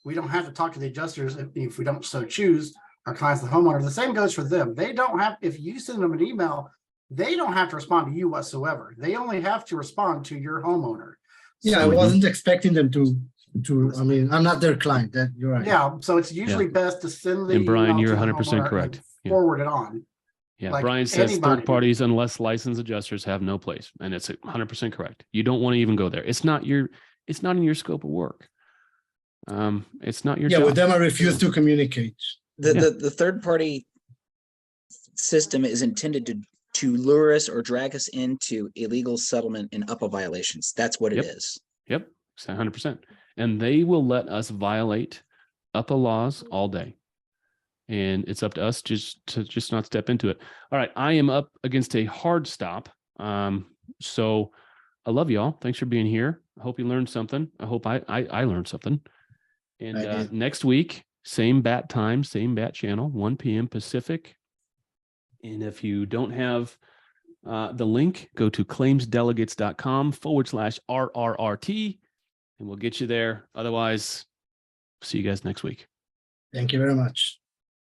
[SPEAKER 2] We don't have to talk to the adjusters if we don't so choose. Our client's the homeowner. The same goes for them. They don't have, if you send them an email, they don't have to respond to you whatsoever. They only have to respond to your homeowner.
[SPEAKER 6] yeah, I
[SPEAKER 2] So,
[SPEAKER 6] wasn't expecting them to. I mean, I'm not their client. That you're right.
[SPEAKER 2] yeah, so it's usually best to send the
[SPEAKER 1] And Brian,
[SPEAKER 2] email
[SPEAKER 1] you're
[SPEAKER 2] to the
[SPEAKER 1] 100%
[SPEAKER 2] homeowner
[SPEAKER 1] correct.
[SPEAKER 2] and
[SPEAKER 1] Yeah.
[SPEAKER 2] forward it on.
[SPEAKER 1] Yeah,
[SPEAKER 2] like
[SPEAKER 1] Brian says
[SPEAKER 2] anybody.
[SPEAKER 1] third parties unless licensed adjusters have no place, and it's 100% correct. You don't want to even go there. It's not in your scope of work. It's not your
[SPEAKER 6] Yeah,
[SPEAKER 1] job.
[SPEAKER 6] with them, I refuse to communicate.
[SPEAKER 5] The third party system is intended to lure us or drag us into illegal settlement and UPA violations. That's what it
[SPEAKER 1] Yep.
[SPEAKER 5] is.
[SPEAKER 1] Yep, 100%. And they will let us violate UPA laws all day. And it's up to us to not step into it. All right, I am up against a hard stop. So I love y'all. Thanks for being here. I hope you learned something. I hope I learned something. And
[SPEAKER 6] I did.
[SPEAKER 1] next week, same bat time, same bat channel, 1 p.m. Pacific. And if you don't have the link, go to claimsdelegates.com/RRRT, and we'll get you there. Otherwise, see you guys next week.
[SPEAKER 6] Thank you very much.